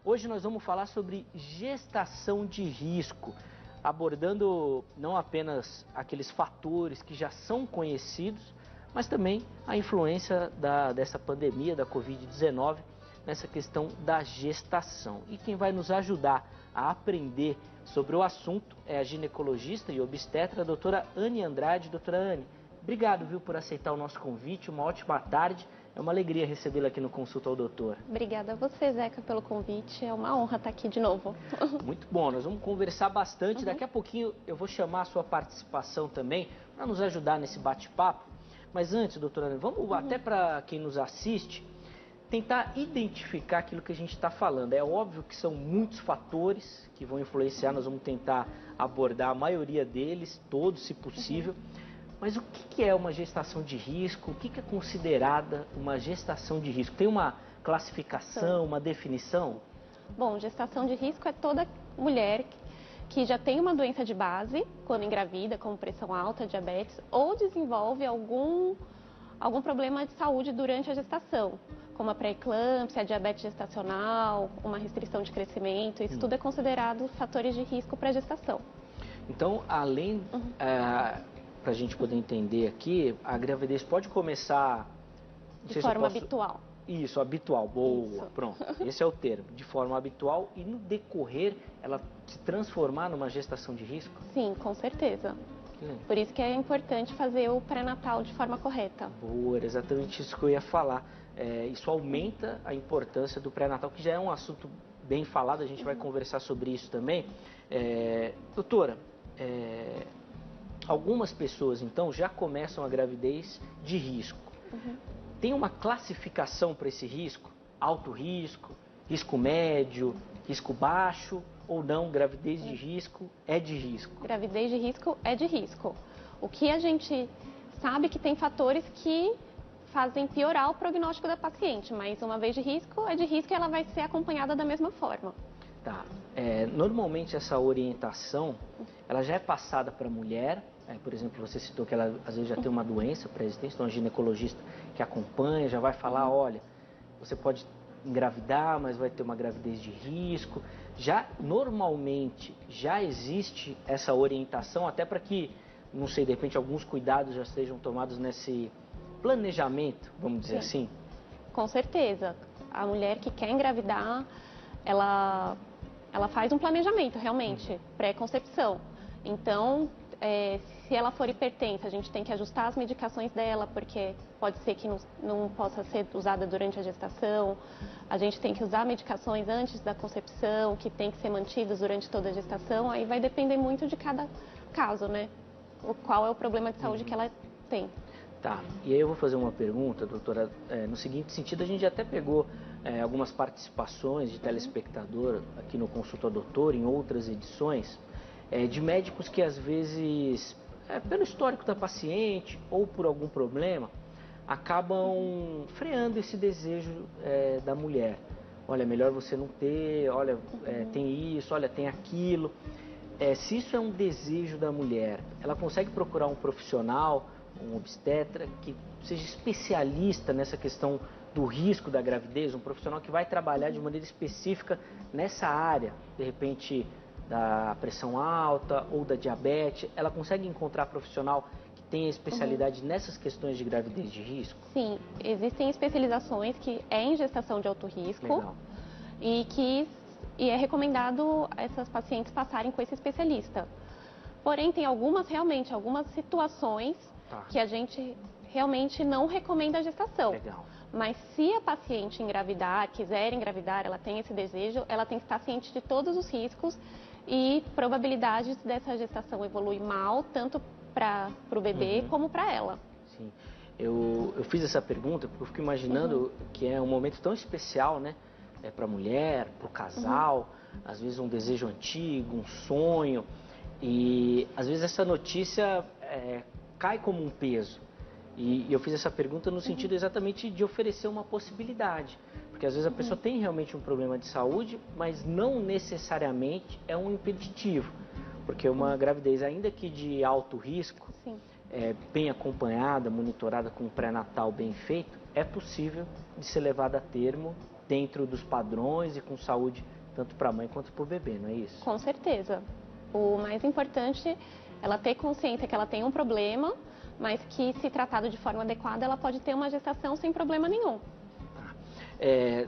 Hoje nós vamos falar sobre gestação de risco, abordando não apenas aqueles fatores que já são conhecidos, mas também a influência dessa pandemia, da Covid-19, nessa questão da gestação. E quem vai nos ajudar a aprender sobre o assunto é a ginecologista e obstetra, a doutora Anne Andrade. Doutora Anne, obrigado, viu, por aceitar o nosso convite, uma ótima tarde. É uma alegria recebê-la aqui no Consulta ao Doutor. Obrigada a você, Zeca, pelo convite. É uma honra estar aqui de novo. Muito bom, nós vamos conversar bastante. Daqui a pouquinho eu vou chamar a sua participação também para nos ajudar nesse bate-papo. Mas antes, doutora Ana, vamos até para quem nos assiste, tentar identificar aquilo que a gente está falando. É óbvio que são muitos fatores que vão influenciar, nós vamos tentar abordar a maioria deles, todos, se possível. Mas o que é uma gestação de risco? O que é considerada uma gestação de risco? Tem uma classificação, uma definição? Bom, gestação de risco é toda mulher que já tem uma doença de base, quando engravida, como pressão alta, diabetes, ou desenvolve algum problema de saúde durante a gestação, como a pré-eclâmpsia, a diabetes gestacional, uma restrição de crescimento. Isso tudo é considerado fatores de risco para a gestação. Então, além... para a gente poder entender aqui, a gravidez pode começar... De forma habitual. Isso, habitual, boa, Isso. Pronto, esse é o termo, de forma habitual, e no decorrer ela se transformar numa gestação de risco? Sim, com certeza. Por isso que é importante fazer o pré-natal de forma correta. Boa, era exatamente isso que eu ia falar. Isso aumenta a importância do pré-natal, que já é um assunto bem falado, a gente vai conversar sobre isso também. Doutora, algumas pessoas, então, já começam a gravidez de risco. Tem uma classificação para esse risco? Alto risco, risco médio, risco baixo ou não? Gravidez de risco é de risco? Gravidez de risco é de risco. O que a gente sabe que tem fatores que fazem piorar o prognóstico da paciente, mas uma vez de risco, é de risco e ela vai ser acompanhada da mesma forma. Tá. Normalmente essa orientação, ela já é passada para a mulher. Por exemplo, você citou que ela às vezes já tem uma doença pré-existente, então a ginecologista que acompanha já vai falar, olha, você pode engravidar, mas vai ter uma gravidez de risco. Normalmente já existe essa orientação, até para que, não sei, de repente alguns cuidados já sejam tomados nesse planejamento, vamos dizer assim? Com certeza. A mulher que quer engravidar, ela faz um planejamento realmente, pré-concepção. Então, se ela for hipertensa, a gente tem que ajustar as medicações dela, porque pode ser que não possa ser usada durante a gestação. A gente tem que usar medicações antes da concepção, que tem que ser mantidas durante toda a gestação. Aí vai depender muito de cada caso, né? Qual é o problema de saúde que ela tem. Tá, e aí eu vou fazer uma pergunta, doutora, no seguinte sentido, a gente até pegou algumas participações de telespectador aqui no Consulta ao Doutor, em outras edições, de médicos que às vezes, pelo histórico da paciente ou por algum problema, acabam freando esse desejo da mulher. Olha, melhor você não ter, olha, tem isso, olha, tem aquilo. Se isso é um desejo da mulher, ela consegue procurar um profissional, um obstetra, que seja especialista nessa questão do risco da gravidez, um profissional que vai trabalhar de maneira específica nessa área, de repente da pressão alta ou da diabetes. Ela consegue encontrar profissional que tenha especialidade nessas questões de gravidez de risco? Sim, existem especializações que é em gestação de alto risco. Legal. E é recomendado essas pacientes passarem com esse especialista. Porém, tem algumas situações que a gente realmente não recomenda a gestação. Legal. Mas se a paciente quiser engravidar, ela tem esse desejo, ela tem que estar ciente de todos os riscos e probabilidades dessa gestação evoluir mal, tanto para o bebê como para ela. Sim. Eu fiz essa pergunta porque eu fico imaginando que é um momento tão especial, né? Para a mulher, para o casal, às vezes um desejo antigo, um sonho. E às vezes essa notícia cai como um peso. E eu fiz essa pergunta no sentido exatamente de oferecer uma possibilidade. Porque às vezes a pessoa tem realmente um problema de saúde, mas não necessariamente é um impeditivo. Porque uma gravidez, ainda que de alto risco, bem acompanhada, monitorada com um pré-natal bem feito, é possível de ser levada a termo dentro dos padrões e com saúde tanto para a mãe quanto para o bebê, não é isso? Com certeza. O mais importante é ela ter consciência que ela tem um problema, mas que, se tratado de forma adequada, ela pode ter uma gestação sem problema nenhum.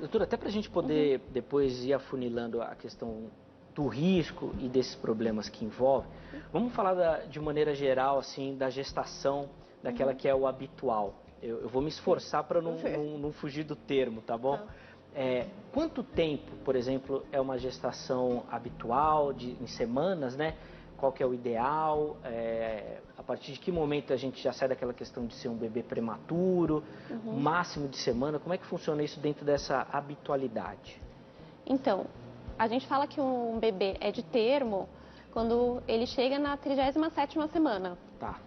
Doutora, até para a gente poder depois ir afunilando a questão do risco e desses problemas que envolve, vamos falar de maneira geral, assim, da gestação, daquela que é o habitual. Eu vou me esforçar para não fugir do termo, tá bom? Quanto tempo, por exemplo, é uma gestação habitual, em semanas, né? Qual que é o ideal? A partir de que momento a gente já sai daquela questão de ser um bebê prematuro, máximo de semana? Como é que funciona isso dentro dessa habitualidade? Então, a gente fala que um bebê é de termo quando ele chega na 37ª semana. Tá.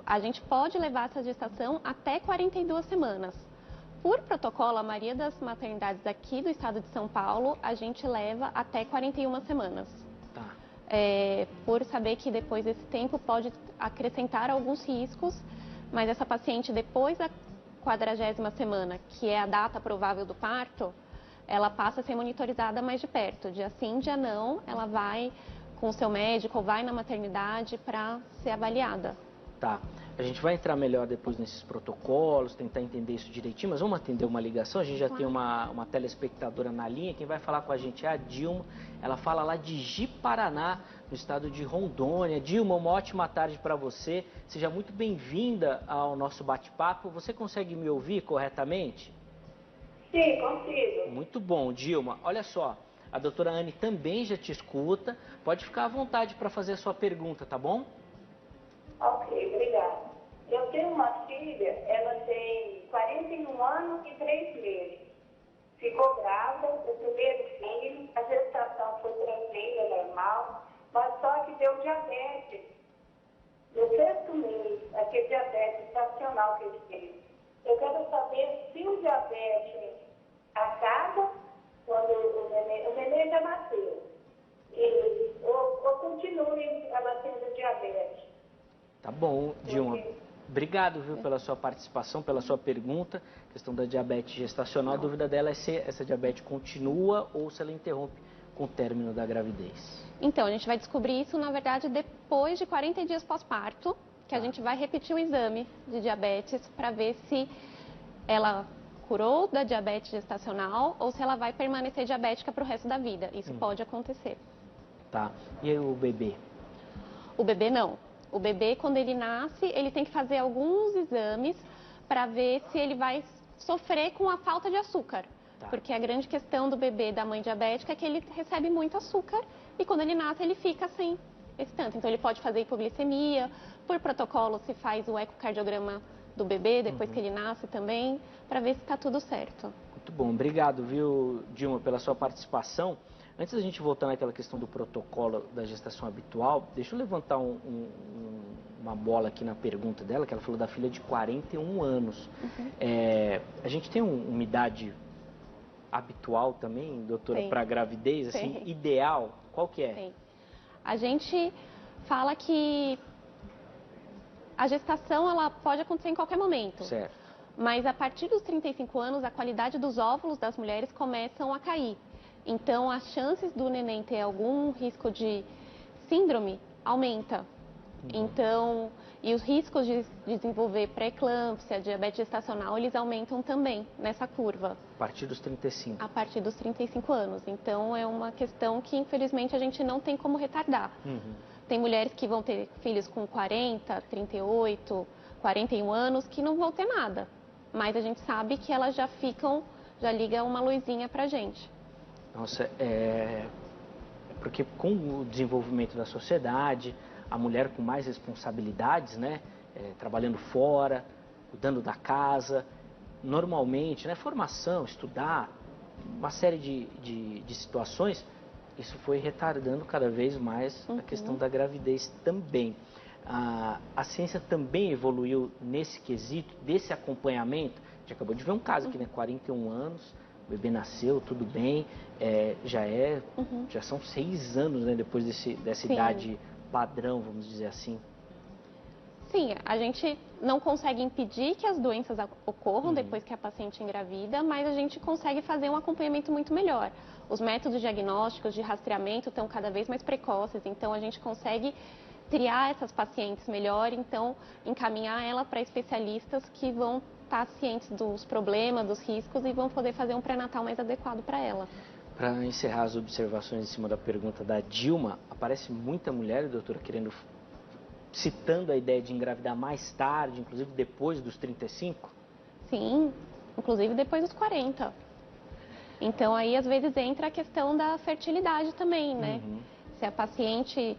A gente pode levar essa gestação até 42 semanas. Por protocolo, a maioria das maternidades aqui do estado de São Paulo, a gente leva até 41 semanas. Tá. Por saber que depois desse tempo pode acrescentar alguns riscos, mas essa paciente, depois da 40ª semana, que é a data provável do parto, ela passa a ser monitorizada mais de perto. Dia sim, dia não, ela vai com o seu médico ou vai na maternidade para ser avaliada. Tá. A gente vai entrar melhor depois nesses protocolos, tentar entender isso direitinho, mas vamos atender uma ligação. A gente já tem uma telespectadora na linha. Quem vai falar com a gente é a Dilma. Ela fala lá de Ji-Paraná, no estado de Rondônia. Dilma, uma ótima tarde para você. Seja muito bem-vinda ao nosso bate-papo. Você consegue me ouvir corretamente? Sim, consigo. Muito bom, Dilma. Olha só, a doutora Anne também já te escuta. Pode ficar à vontade para fazer a sua pergunta, tá bom? Ok, obrigada. Eu tenho uma filha, ela tem 41 anos e 3 meses. Ficou grávida, o primeiro filho, a gestação foi tranquila, normal, mas só que deu diabetes. No 6º mês, aquele diabetes estacional que ele teve. Eu quero saber se o diabetes acaba quando o neném já nasceu, ou continue ela tendo diabetes. Tá bom, Dilma. Obrigado, viu, pela sua participação, pela sua pergunta. A questão da diabetes gestacional, a dúvida dela é se essa diabetes continua ou se ela interrompe com o término da gravidez. Então, a gente vai descobrir isso, na verdade, depois de 40 dias pós-parto, que a gente vai repetir o exame de diabetes para ver se ela curou da diabetes gestacional ou se ela vai permanecer diabética para o resto da vida. Isso pode acontecer. Tá. E aí o bebê? O bebê não. O bebê, quando ele nasce, ele tem que fazer alguns exames para ver se ele vai sofrer com a falta de açúcar. Tá. Porque a grande questão do bebê da mãe diabética é que ele recebe muito açúcar e quando ele nasce ele fica sem esse tanto. Então ele pode fazer hipoglicemia, por protocolo se faz o ecocardiograma do bebê depois que ele nasce também, para ver se está tudo certo. Muito bom, obrigado, viu, Dilma, pela sua participação. Antes da gente voltar naquela questão do protocolo da gestação habitual, deixa eu levantar uma bola aqui na pergunta dela, que ela falou da filha de 41 anos. A gente tem uma idade habitual também, doutora, para gravidez, assim, ideal? Qual que é? Tem. A gente fala que a gestação ela pode acontecer em qualquer momento. Certo. Mas a partir dos 35 anos, a qualidade dos óvulos das mulheres começam a cair. Então, as chances do neném ter algum risco de síndrome aumenta. Então, e os riscos de desenvolver pré-eclâmpsia, diabetes gestacional, eles aumentam também nessa curva. A partir dos 35? A partir dos 35 anos. Então, é uma questão que, infelizmente, a gente não tem como retardar. Tem mulheres que vão ter filhos com 40, 38, 41 anos que não vão ter nada. Mas a gente sabe que elas já ligam uma luzinha pra gente. Nossa, porque com o desenvolvimento da sociedade, a mulher com mais responsabilidades, né, trabalhando fora, cuidando da casa, normalmente, né, formação, estudar, uma série de situações, isso foi retardando cada vez mais a questão da gravidez também. A ciência também evoluiu nesse quesito, desse acompanhamento. A gente acabou de ver um caso aqui, né, 41 anos, o bebê nasceu, tudo bem, já são 6 anos, né, depois dessa idade padrão, vamos dizer assim. Sim, a gente não consegue impedir que as doenças ocorram depois que a paciente engravida, mas a gente consegue fazer um acompanhamento muito melhor. Os métodos diagnósticos de rastreamento estão cada vez mais precoces, então a gente consegue triar essas pacientes melhor, então encaminhar ela para especialistas que vão estar cientes dos problemas, dos riscos e vão poder fazer um pré-natal mais adequado para ela. Para encerrar as observações em cima da pergunta da Dilma, aparece muita mulher, doutora, citando a ideia de engravidar mais tarde, inclusive depois dos 35? Sim, inclusive depois dos 40. Então aí às vezes entra a questão da fertilidade também, né? Se a paciente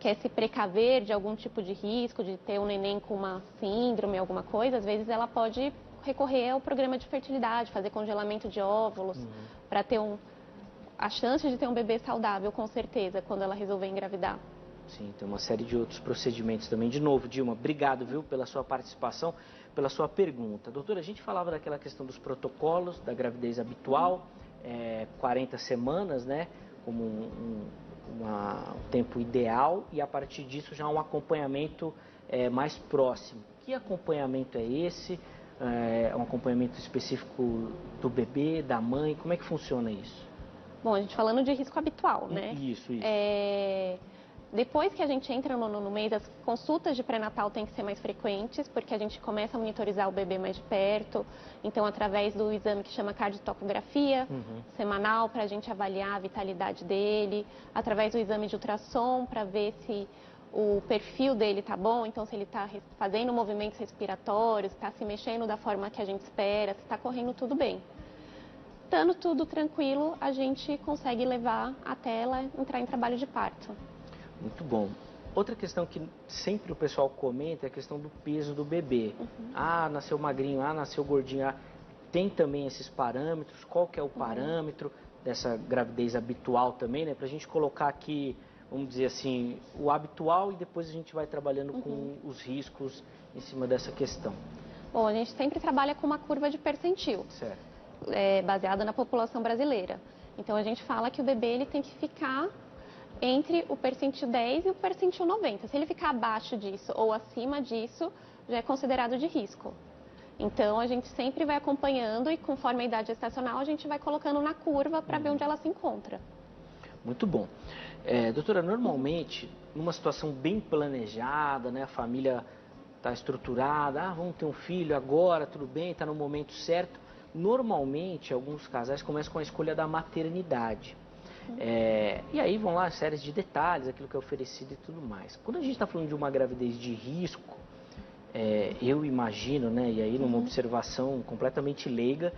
quer se precaver de algum tipo de risco, de ter um neném com uma síndrome, alguma coisa, às vezes ela pode recorrer ao programa de fertilidade, fazer congelamento de óvulos, para ter a chance de ter um bebê saudável, com certeza, quando ela resolver engravidar. Sim, tem uma série de outros procedimentos também. De novo, Dilma, obrigado, viu, pela sua participação, pela sua pergunta. Doutora, a gente falava daquela questão dos protocolos, da gravidez habitual, 40 semanas, né, como um tempo ideal, e a partir disso já um acompanhamento mais próximo. Que acompanhamento é esse? É um acompanhamento específico do bebê, da mãe? Como é que funciona isso? Bom, a gente falando de risco habitual, né? Isso. Depois que a gente entra no nono mês, as consultas de pré-natal têm que ser mais frequentes, porque a gente começa a monitorizar o bebê mais de perto. Então, através do exame que chama cardiotocografia, semanal, para a gente avaliar a vitalidade dele. Através do exame de ultrassom, para ver se o perfil dele está bom. Então, se ele está fazendo movimentos respiratórios, está se mexendo da forma que a gente espera, se está correndo tudo bem. Estando tudo tranquilo, a gente consegue levar até ela entrar em trabalho de parto. Muito bom. Outra questão que sempre o pessoal comenta é a questão do peso do bebê. Ah, nasceu magrinho, nasceu gordinho. Tem também esses parâmetros? Qual que é o parâmetro dessa gravidez habitual também, né? Para a gente colocar aqui, vamos dizer assim, o habitual e depois a gente vai trabalhando com os riscos em cima dessa questão. Bom, a gente sempre trabalha com uma curva de percentil. Certo. Baseada na população brasileira. Então, a gente fala que o bebê ele tem que ficar entre o percentil 10 e o percentil 90. Se ele ficar abaixo disso ou acima disso, já é considerado de risco. Então, a gente sempre vai acompanhando e, conforme a idade gestacional, a gente vai colocando na curva para ver onde ela se encontra. Muito bom. Doutora, normalmente, numa situação bem planejada, né, a família está estruturada, vamos ter um filho agora, tudo bem, está no momento certo. Normalmente, alguns casais começam com a escolha da maternidade. E aí vão lá séries de detalhes, aquilo que é oferecido e tudo mais. Quando a gente está falando de uma gravidez de risco, eu imagino, né, e aí numa observação completamente leiga,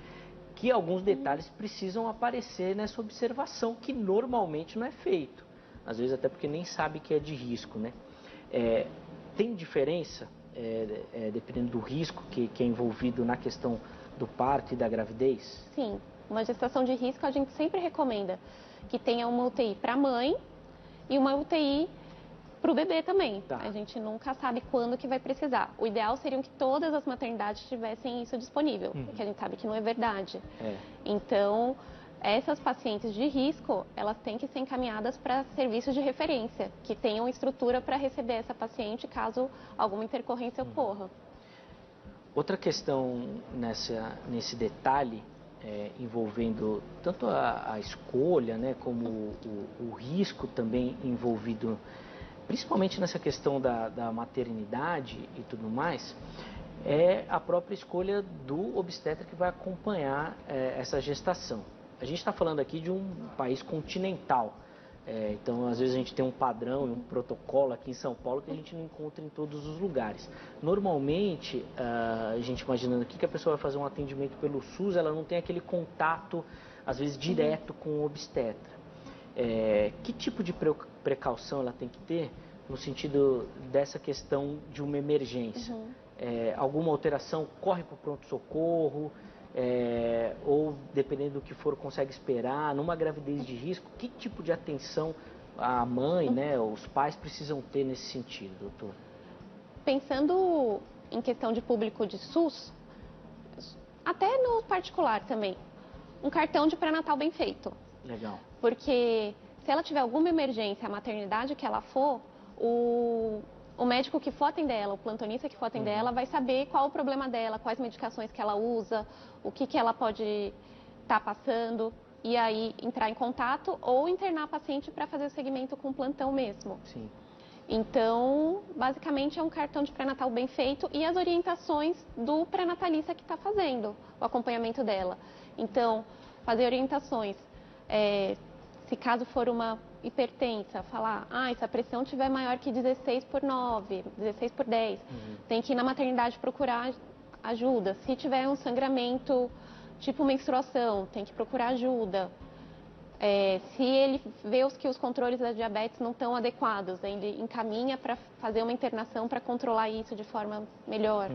que alguns detalhes precisam aparecer nessa observação, que normalmente não é feito. Às vezes até porque nem sabe que é de risco, né? Tem diferença, dependendo do risco que é envolvido na questão do parto e da gravidez? Sim, uma gestação de risco a gente sempre recomenda que tenha uma UTI para a mãe e uma UTI para o bebê também. Tá. A gente nunca sabe quando que vai precisar. O ideal seria que todas as maternidades tivessem isso disponível, porque a gente sabe que não é verdade. Então, essas pacientes de risco, elas têm que ser encaminhadas para serviços de referência, que tenham estrutura para receber essa paciente caso alguma intercorrência ocorra. Outra questão nesse detalhe, envolvendo tanto a escolha, né, como o risco também envolvido, principalmente nessa questão da maternidade e tudo mais, é a própria escolha do obstetra que vai acompanhar essa gestação. A gente está falando aqui de um país continental, então às vezes a gente tem um padrão e um protocolo aqui em São Paulo que a gente não encontra em todos os lugares. Normalmente, a gente imaginando aqui que a pessoa vai fazer um atendimento pelo SUS, ela não tem aquele contato, às vezes, direto com o obstetra. Que tipo de precaução ela tem que ter no sentido dessa questão de uma emergência? Alguma alteração corre para o pronto-socorro? Ou dependendo do que for, consegue esperar? Numa gravidez de risco, que tipo de atenção a mãe, né, os pais precisam ter nesse sentido, doutor? Pensando em questão de público de SUS, até no particular também, um cartão de pré-natal bem feito. Legal. Porque se ela tiver alguma emergência, a maternidade que ela for, o médico que for atender ela, o plantonista que for atender ela, vai saber qual o problema dela, quais medicações que ela usa, o que ela pode estar passando, e aí entrar em contato ou internar a paciente para fazer o segmento com o plantão mesmo. Sim. Então, basicamente é um cartão de pré-natal bem feito e as orientações do pré-natalista que está fazendo o acompanhamento dela. Então, fazer orientações, se caso for uma hipertensa, falar, se a pressão tiver maior que 16/9, 16/10, tem que ir na maternidade procurar ajuda. Se tiver um sangramento tipo menstruação, tem que procurar ajuda. Se ele vê que os controles da diabetes não estão adequados, ele encaminha para fazer uma internação para controlar isso de forma melhor.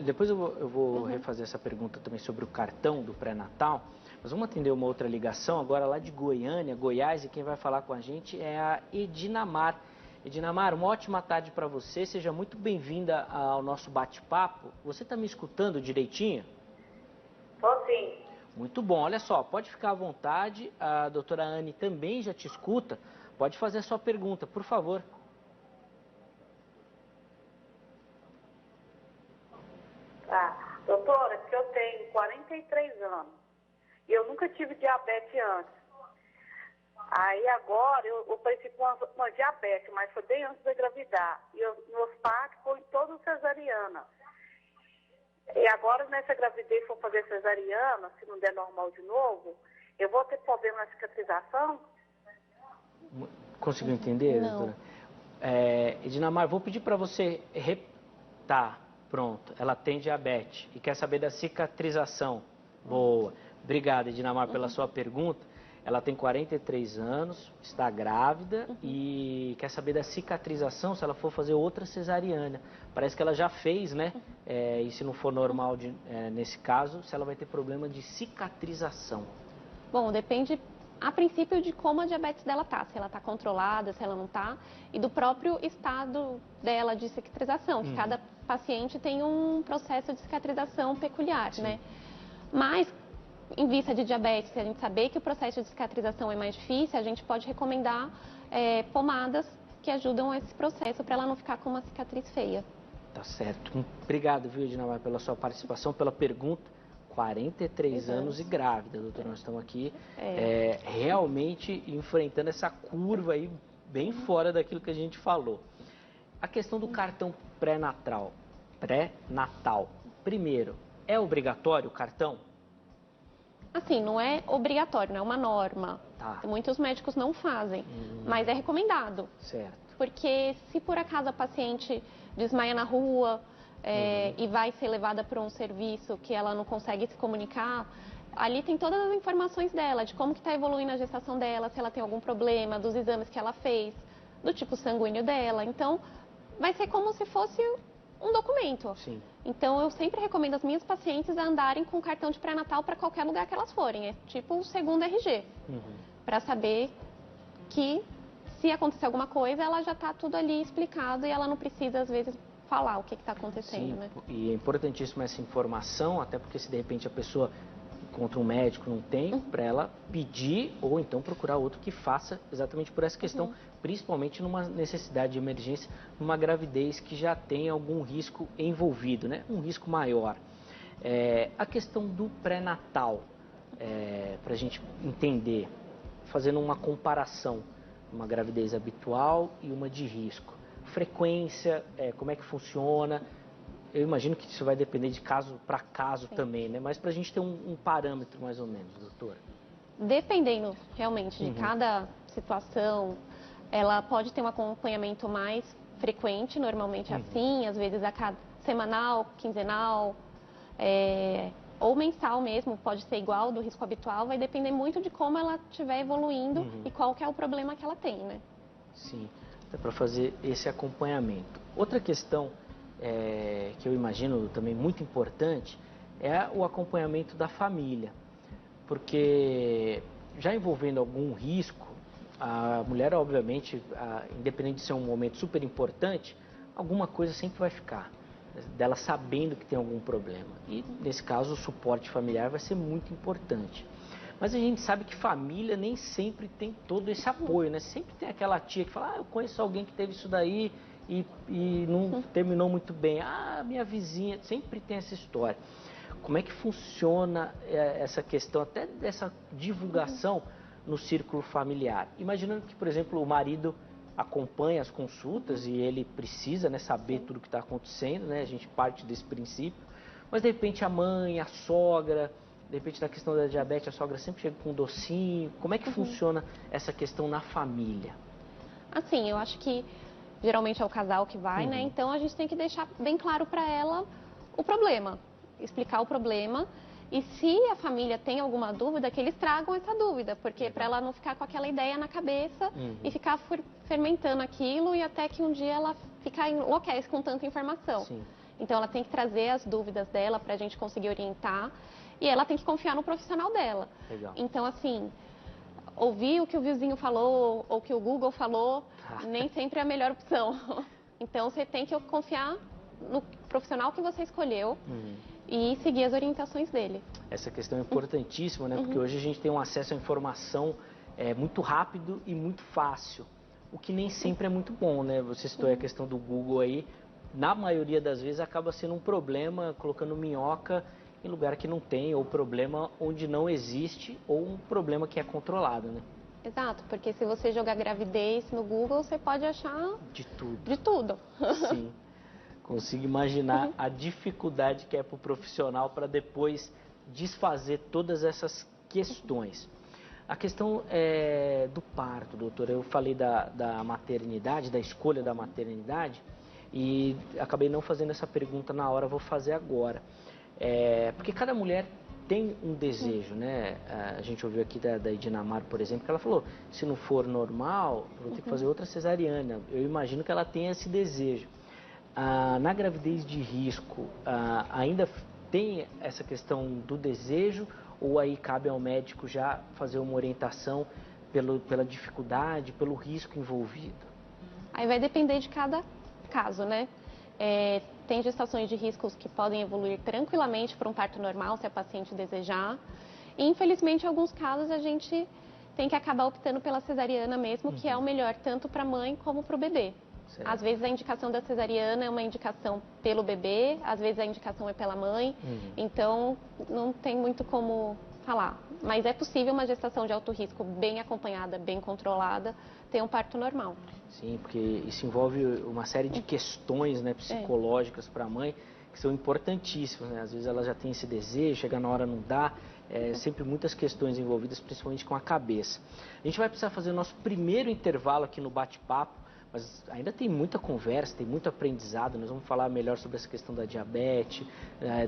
Depois eu vou refazer essa pergunta também sobre o cartão do pré-natal. Mas vamos atender uma outra ligação agora lá de Goiânia, Goiás, e quem vai falar com a gente é a Edinamar. Edinamar, uma ótima tarde para você, seja muito bem-vinda ao nosso bate-papo. Você está me escutando direitinho? Tô sim. Muito bom, olha só, pode ficar à vontade, a doutora Anne também já te escuta, pode fazer a sua pergunta, por favor. Tá. Doutora, eu tenho 43 anos e eu nunca tive diabetes antes. Aí agora eu pareci com uma diabetes, mas foi bem antes de engravidar. E meus pais foram todos cesariana. E agora, nessa gravidez, for fazer cesariana, se não der normal de novo, eu vou ter problema na cicatrização? Conseguiu entender, Não. doutora? Edinamar, vou pedir para você... Tá, pronto. Ela tem diabetes e quer saber da cicatrização. Boa. Obrigado, Edinamar, pela sua pergunta. Ela tem 43 anos, está grávida e quer saber da cicatrização se ela for fazer outra cesariana. Parece que ela já fez, né? E se não for normal nesse caso, se ela vai ter problema de cicatrização. Bom, depende a princípio de como a diabetes dela tá, se ela tá controlada, se ela não tá, e do próprio estado dela de cicatrização, que cada paciente tem um processo de cicatrização peculiar, né? Mas, em vista de diabetes, se a gente saber que o processo de cicatrização é mais difícil, a gente pode recomendar pomadas que ajudam esse processo para ela não ficar com uma cicatriz feia. Tá certo. Obrigado, viu, Edinamar, pela sua participação, pela pergunta. 43 anos e grávida, doutora. Nós estamos aqui realmente enfrentando essa curva aí bem fora daquilo que a gente falou. A questão do cartão pré-natal. Primeiro, é obrigatório o cartão? Assim, não é obrigatório, não é uma norma. Tá. Muitos médicos não fazem, mas é recomendado. Certo. Porque se por acaso a paciente desmaia na rua e vai ser levada para um serviço que ela não consegue se comunicar, ali tem todas as informações dela, de como que está evoluindo a gestação dela, se ela tem algum problema, dos exames que ela fez, do tipo sanguíneo dela. Então, vai ser como se fosse um documento. Sim. Então, eu sempre recomendo as minhas pacientes a andarem com cartão de pré-natal para qualquer lugar que elas forem. É tipo um segundo RG. Para saber que se acontecer alguma coisa, ela já está tudo ali explicado e ela não precisa, às vezes, falar o que está acontecendo, né? E é importantíssima essa informação, até porque se de repente a pessoa encontra um médico, não tem, para ela pedir ou então procurar outro que faça exatamente por essa questão, principalmente numa necessidade de emergência, numa gravidez que já tem algum risco envolvido, né? Um risco maior. A questão do pré-natal, para a gente entender, fazendo uma comparação, uma gravidez habitual e uma de risco. Frequência, como é que funciona? Eu imagino que isso vai depender de caso para caso também, né? Mas para a gente ter um parâmetro mais ou menos, doutora. Dependendo realmente de cada situação, ela pode ter um acompanhamento mais frequente, normalmente assim, às vezes a cada semanal, quinzenal, ou mensal mesmo, pode ser igual do risco habitual, vai depender muito de como ela estiver evoluindo e qual que é o problema que ela tem, né? Sim, é para fazer esse acompanhamento. Outra questão que eu imagino também muito importante é o acompanhamento da família, porque já envolvendo algum risco, a mulher, obviamente, independente de ser um momento super importante, alguma coisa sempre vai ficar, dela sabendo que tem algum problema. E, nesse caso, o suporte familiar vai ser muito importante. Mas a gente sabe que família nem sempre tem todo esse apoio, né? Sempre tem aquela tia que fala, eu conheço alguém que teve isso daí e não terminou muito bem. Ah, minha vizinha, sempre tem essa história. Como é que funciona essa questão até dessa divulgação no círculo familiar? Imaginando que, por exemplo, o marido acompanha as consultas e ele precisa, né, saber tudo o que está acontecendo, né? A gente parte desse princípio. Mas, de repente, a mãe, a sogra, de repente, na questão da diabetes, a sogra sempre chega com um docinho. Como é que funciona essa questão na família? Assim, eu acho que geralmente é o casal que vai, né? Então, a gente tem que deixar bem claro para ela o problema. Explicar o problema e se a família tem alguma dúvida, que eles tragam essa dúvida, porque para ela não ficar com aquela ideia na cabeça e ficar fermentando aquilo e até que um dia ela ficar enlouquece com tanta informação. Sim. Então ela tem que trazer as dúvidas dela para a gente conseguir orientar e ela tem que confiar no profissional dela. Legal. Então assim, ouvir o que o vizinho falou ou o que o Google falou nem sempre é a melhor opção. Então você tem que confiar no profissional que você escolheu e seguir as orientações dele. Essa questão é importantíssima, né? Porque hoje a gente tem um acesso à informação muito rápido e muito fácil, o que nem sempre é muito bom, né? Você citou a questão do Google aí, na maioria das vezes acaba sendo um problema colocando minhoca em lugar que não tem, ou problema onde não existe, ou um problema que é controlado, né? Exato, porque se você jogar gravidez no Google, você pode achar de tudo. De tudo. Sim. Consigo imaginar a dificuldade que é para o profissional para depois desfazer todas essas questões. A questão do parto, doutora, eu falei da maternidade, da escolha da maternidade, e acabei não fazendo essa pergunta na hora, vou fazer agora. Porque cada mulher tem um desejo, né? A gente ouviu aqui da Edinamar, por exemplo, que ela falou, se não for normal, eu vou ter que fazer outra cesariana. Eu imagino que ela tenha esse desejo. Na gravidez de risco, ainda tem essa questão do desejo ou aí cabe ao médico já fazer uma orientação pela dificuldade, pelo risco envolvido? Aí vai depender de cada caso, né? Tem gestações de riscos que podem evoluir tranquilamente para um parto normal, se a paciente desejar. E, infelizmente, em alguns casos, a gente tem que acabar optando pela cesariana mesmo, que é o melhor tanto para a mãe como para o bebê. Certo. Às vezes a indicação da cesariana é uma indicação pelo bebê, às vezes a indicação é pela mãe, então não tem muito como falar. Mas é possível uma gestação de alto risco bem acompanhada, bem controlada, ter um parto normal. Sim, porque isso envolve uma série de questões, né, psicológicas para a mãe que são importantíssimas, né? Às vezes ela já tem esse desejo, chega na hora não dá, sempre muitas questões envolvidas, principalmente com a cabeça. A gente vai precisar fazer o nosso primeiro intervalo aqui no bate-papo, mas ainda tem muita conversa, tem muito aprendizado. Nós vamos falar melhor sobre essa questão da diabetes,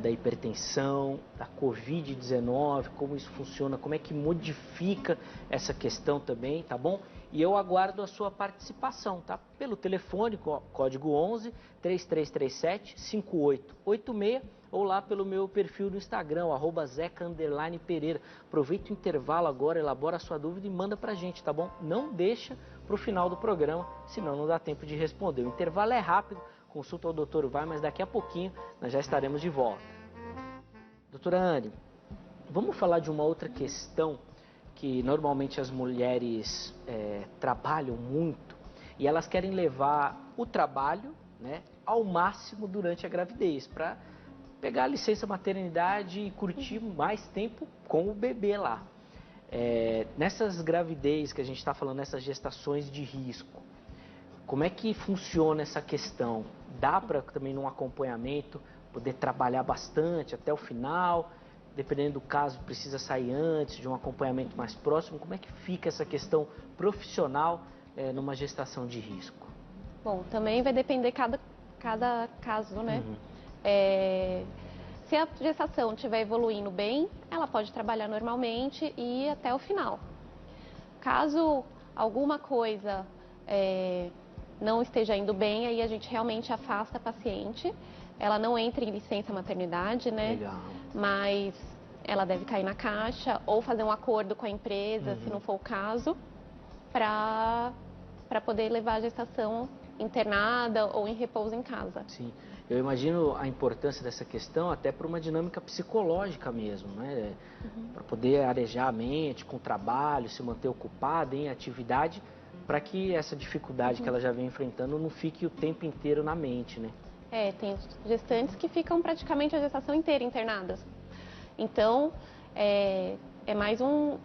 da hipertensão, da Covid-19, como isso funciona, como é que modifica essa questão também, tá bom? E eu aguardo a sua participação, tá? Pelo telefone, código 11 3337 5886 ou lá pelo meu perfil no Instagram, @zeca_pereira. Aproveita o intervalo agora, elabora a sua dúvida e manda pra gente, tá bom? Não deixa pro final do programa, senão não dá tempo de responder. O intervalo é rápido, consulta ao doutor vai, mas daqui a pouquinho nós já estaremos de volta. Doutora Anne, vamos falar de uma outra questão que normalmente as mulheres trabalham muito e elas querem levar o trabalho, né, ao máximo durante a gravidez, para pegar a licença maternidade e curtir mais tempo com o bebê lá. Nessas gravidez que a gente está falando, nessas gestações de risco, como é que funciona essa questão? Dá para também num acompanhamento poder trabalhar bastante até o final? Dependendo do caso, precisa sair antes de um acompanhamento mais próximo? Como é que fica essa questão profissional numa gestação de risco? Bom, também vai depender cada caso, né? Se a gestação estiver evoluindo bem, ela pode trabalhar normalmente e ir até o final. Caso alguma coisa não esteja indo bem, aí a gente realmente afasta a paciente. Ela não entra em licença maternidade, né? Legal. Mas ela deve cair na caixa ou fazer um acordo com a empresa, se não for o caso, para poder levar a gestação internada ou em repouso em casa. Sim, eu imagino a importância dessa questão até para uma dinâmica psicológica mesmo, né? Para poder arejar a mente com o trabalho, se manter ocupada em atividade, para que essa dificuldade que ela já vem enfrentando não fique o tempo inteiro na mente, né? Tem gestantes que ficam praticamente a gestação inteira internadas. Então, é mais um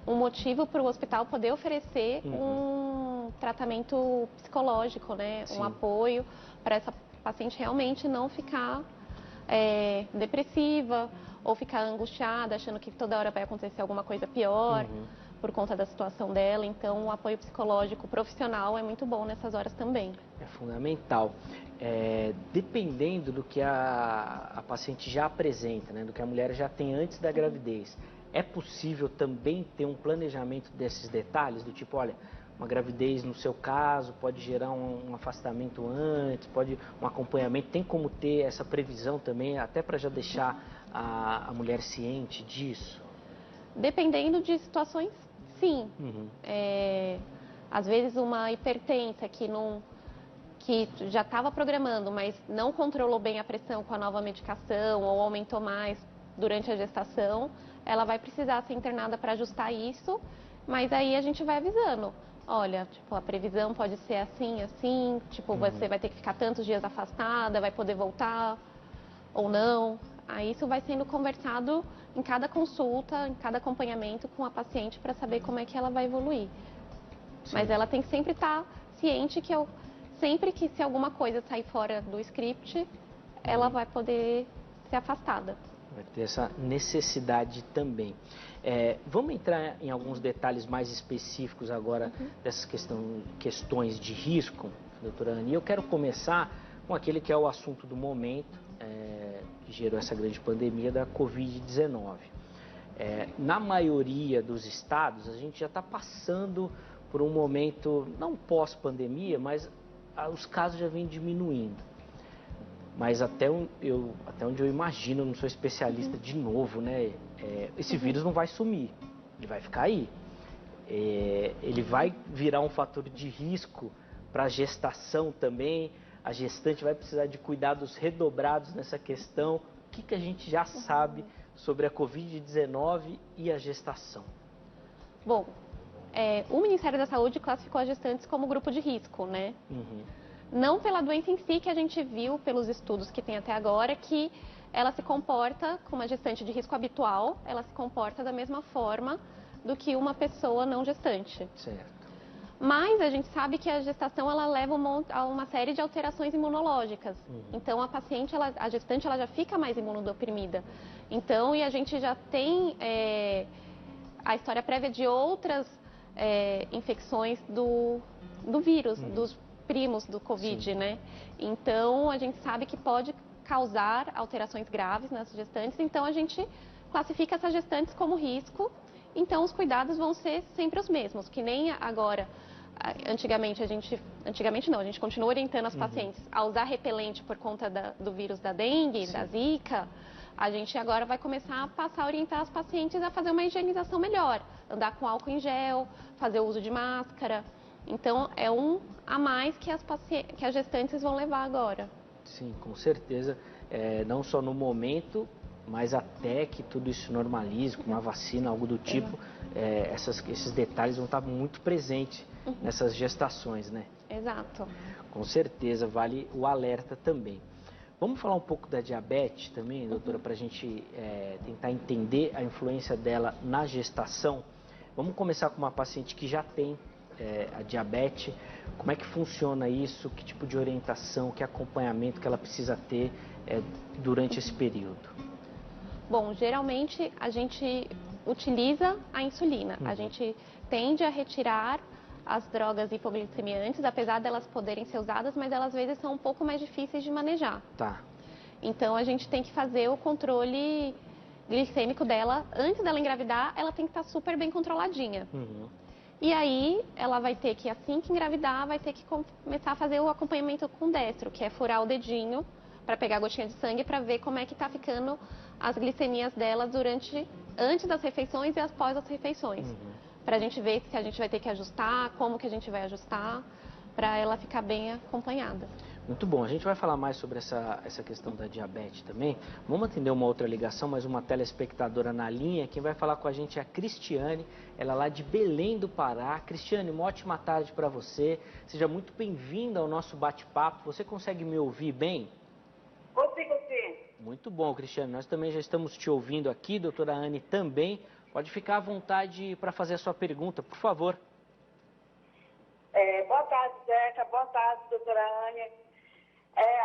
motivo para o hospital poder oferecer um tratamento psicológico, né? Sim. Um apoio para essa paciente realmente não ficar depressiva ou ficar angustiada, achando que toda hora vai acontecer alguma coisa pior por conta da situação dela. Então, o apoio psicológico profissional é muito bom nessas horas também. É fundamental. Dependendo do que a paciente já apresenta, né, do que a mulher já tem antes da gravidez, é possível também ter um planejamento desses detalhes, do tipo, olha, uma gravidez no seu caso pode gerar um afastamento antes, pode um acompanhamento, tem como ter essa previsão também, até para já deixar a mulher ciente disso? Dependendo de situações, sim. Às vezes uma hipertensa que já estava programando, mas não controlou bem a pressão com a nova medicação ou aumentou mais durante a gestação, ela vai precisar ser internada para ajustar isso, mas aí a gente vai avisando. Olha, tipo, a previsão pode ser assim, assim, tipo, você vai ter que ficar tantos dias afastada, vai poder voltar ou não. Aí isso vai sendo conversado em cada consulta, em cada acompanhamento com a paciente para saber como é que ela vai evoluir. Sim. Mas ela tem que sempre estar ciente que sempre que se alguma coisa sair fora do script, ela vai poder ser afastada. Vai ter essa necessidade também. Vamos entrar em alguns detalhes mais específicos agora dessas questões de risco, doutora Anny. Eu quero começar com aquele que é o assunto do momento, que gerou essa grande pandemia da Covid-19. Na maioria dos estados, a gente já está passando por um momento, não pós-pandemia, mas os casos já vêm diminuindo. Mas até onde eu imagino, eu não sou especialista de novo, né? Esse vírus não vai sumir, ele vai ficar aí. Ele vai virar um fator de risco para a gestação também. A gestante vai precisar de cuidados redobrados nessa questão. O que a gente já sabe sobre a Covid-19 e a gestação? Bom, o Ministério da Saúde classificou as gestantes como grupo de risco, né? Não pela doença em si, que a gente viu pelos estudos que tem até agora, que ela se comporta como uma gestante de risco habitual, ela se comporta da mesma forma do que uma pessoa não gestante. Certo. Mas a gente sabe que a gestação ela leva a uma série de alterações imunológicas. Então a paciente, a gestante, ela já fica mais imunodeprimida. Então, e a gente já tem a história prévia de outras infecções do vírus, dos primos do Covid, Sim. né? Então, a gente sabe que pode causar alterações graves nas gestantes, então a gente classifica essas gestantes como risco, então os cuidados vão ser sempre os mesmos, que nem agora, antigamente a gente continua orientando as pacientes a usar repelente por conta do vírus da dengue, Sim. da zika, a gente agora vai começar a passar a orientar as pacientes a fazer uma higienização melhor, andar com álcool em gel, fazer o uso de máscara. Então, é um a mais que as gestantes vão levar agora. Sim, com certeza. Não só no momento, mas até que tudo isso normalize, com uma vacina, algo do tipo, esses detalhes vão estar muito presentes nessas gestações, né? Exato. Com certeza, vale o alerta também. Vamos falar um pouco da diabetes também, doutora, para a gente tentar entender a influência dela na gestação. Vamos começar com uma paciente que já tem a diabetes. Como é que funciona isso? Que tipo de orientação, que acompanhamento que ela precisa ter durante esse período? Bom, geralmente a gente utiliza a insulina. A gente tende a retirar as drogas hipoglicemiantes, apesar delas poderem ser usadas, mas elas às vezes são um pouco mais difíceis de manejar. Tá. Então a gente tem que fazer o controle glicêmico dela. Antes dela engravidar, ela tem que estar super bem controladinha. E aí, ela vai ter que, assim que engravidar, vai ter que começar a fazer o acompanhamento com destro, que é furar o dedinho para pegar a gotinha de sangue para ver como é que está ficando as glicemias dela antes das refeições e após as refeições. Para a gente ver se a gente vai ter que ajustar, como que a gente vai ajustar, para ela ficar bem acompanhada. Muito bom. A gente vai falar mais sobre essa questão da diabetes também. Vamos atender uma outra ligação, mais uma telespectadora na linha. Quem vai falar com a gente é a Cristiane, ela é lá de Belém do Pará. Cristiane, uma ótima tarde para você. Seja muito bem-vinda ao nosso bate-papo. Você consegue me ouvir bem? Consigo. Muito bom, Cristiane. Nós também já estamos te ouvindo aqui, doutora Anne também. Pode ficar à vontade para fazer a sua pergunta, por favor. Boa tarde, Zeca. Boa tarde, doutora Anne.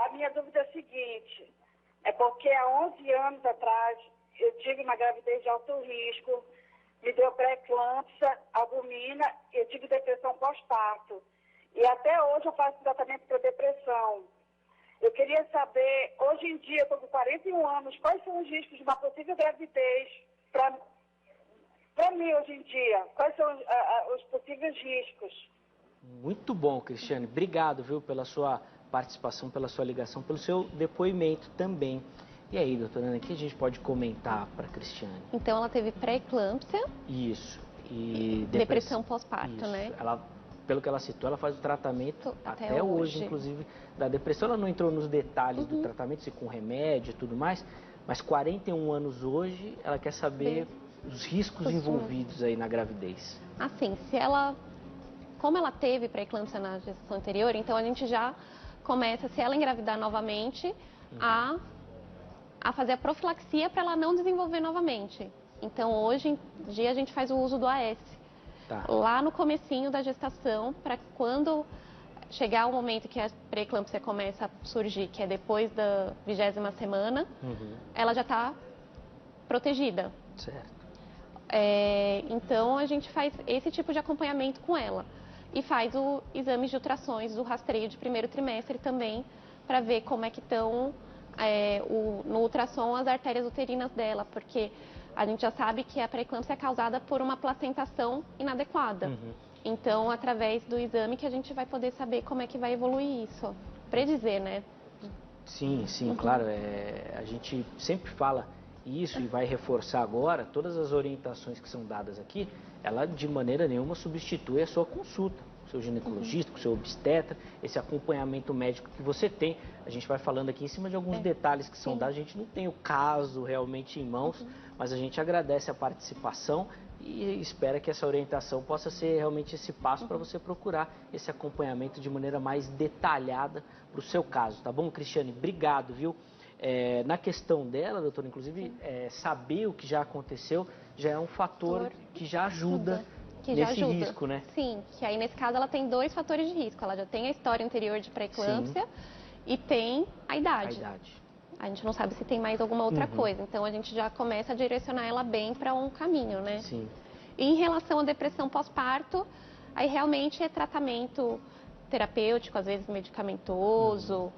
A minha dúvida é a seguinte, é porque há 11 anos atrás eu tive uma gravidez de alto risco, me deu pré-eclâmpsia, albumina, eu tive depressão pós-parto. E até hoje eu faço tratamento para depressão. Eu queria saber, hoje em dia, eu estou com 41 anos, quais são os riscos de uma possível gravidez para mim hoje em dia? Quais são os possíveis riscos? Muito bom, Cristiane. Obrigado, viu, pela sua participação, pela sua ligação, pelo seu depoimento também. E aí, doutora Ana, o que a gente pode comentar para a Cristiane? Então, ela teve pré-eclâmpsia. Isso. E depressão pós-parto, né? Ela, pelo que ela citou, ela faz o tratamento até hoje, inclusive, da depressão. Ela não entrou nos detalhes do tratamento, se com remédio e tudo mais, mas 41 anos hoje, ela quer saber os riscos envolvidos aí na gravidez. Assim, como ela teve pré-eclâmpsia na gestação anterior, então a gente já começa, se ela engravidar novamente, a fazer a profilaxia para ela não desenvolver novamente. Então, hoje em dia, a gente faz o uso do AS. Lá no comecinho da gestação, para quando chegar o momento que a pré-eclâmpsia começa a surgir, que é depois da 20ª semana, ela já está protegida. Certo. Então, a gente faz esse tipo de acompanhamento com ela. E faz o exame de ultrassons, o rastreio de primeiro trimestre também, para ver como é que estão no ultrassom as artérias uterinas dela, porque a gente já sabe que a pré-eclâmpsia é causada por uma placentação inadequada. Então, através do exame que a gente vai poder saber como é que vai evoluir isso. Predizer, né? Sim, claro. A gente sempre fala isso e vai reforçar agora, todas as orientações que são dadas aqui, ela de maneira nenhuma substitui a sua consulta, com o seu ginecologista, com o seu obstetra, esse acompanhamento médico que você tem. A gente vai falando aqui em cima de alguns detalhes que são dados, a gente não tem o caso realmente em mãos, mas a gente agradece a participação e espera que essa orientação possa ser realmente esse passo para você procurar esse acompanhamento de maneira mais detalhada para o seu caso, tá bom, Cristiane? Obrigado, viu? Na questão dela, doutora, inclusive, saber o que já aconteceu já é um fator que já ajuda nesse risco, né? Sim, que aí nesse caso ela tem 2 fatores de risco. Ela já tem a história anterior de pré-eclâmpsia e tem a idade. A gente não sabe se tem mais alguma outra coisa, então a gente já começa a direcionar ela bem para um caminho, né? Sim. E em relação à depressão pós-parto, aí realmente é tratamento terapêutico, às vezes medicamentoso,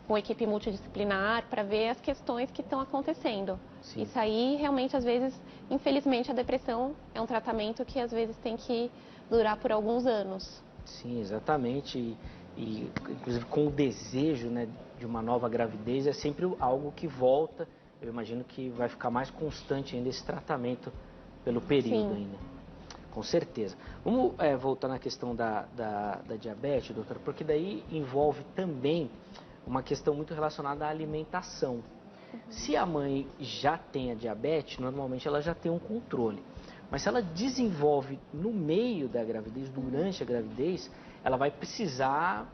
com equipe multidisciplinar, para ver as questões que estão acontecendo. Isso aí, realmente, às vezes, infelizmente, a depressão é um tratamento que, às vezes, tem que durar por alguns anos. Sim, exatamente. E inclusive, com o desejo, né, de uma nova gravidez, é sempre algo que volta. Eu imagino que vai ficar mais constante ainda esse tratamento pelo período ainda. Com certeza. Vamos voltar na questão da diabetes, doutora, porque daí envolve também uma questão muito relacionada à alimentação. Se a mãe já tem a diabetes, normalmente ela já tem um controle. Mas se ela desenvolve no meio da gravidez, durante a gravidez, ela vai precisar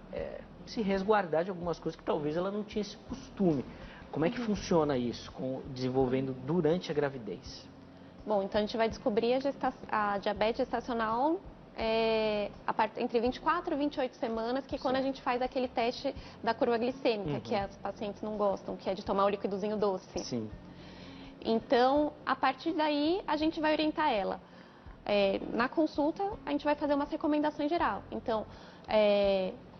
se resguardar de algumas coisas que talvez ela não tinha esse costume. Como é que funciona isso, desenvolvendo durante a gravidez? Bom, então a gente vai descobrir a diabetes gestacional entre 24 e 28 semanas, que é quando a gente faz aquele teste da curva glicêmica, que as pacientes não gostam, que é de tomar o liquidozinho doce. Sim. Então, a partir daí, a gente vai orientar ela. Na consulta, a gente vai fazer umas recomendações geral. Então,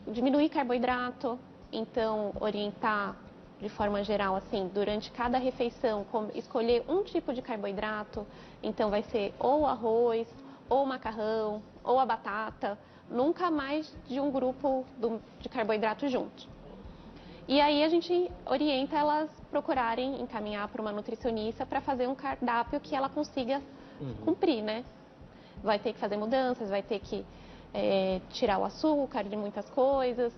diminuir carboidrato, então, orientar de forma geral, assim, durante cada refeição, escolher um tipo de carboidrato. Então, vai ser ou arroz, ou macarrão, ou a batata, nunca mais de um grupo de carboidrato junto. E aí a gente orienta elas procurarem encaminhar para uma nutricionista para fazer um cardápio que ela consiga cumprir, né? Vai ter que fazer mudanças, vai ter que tirar o açúcar de muitas coisas,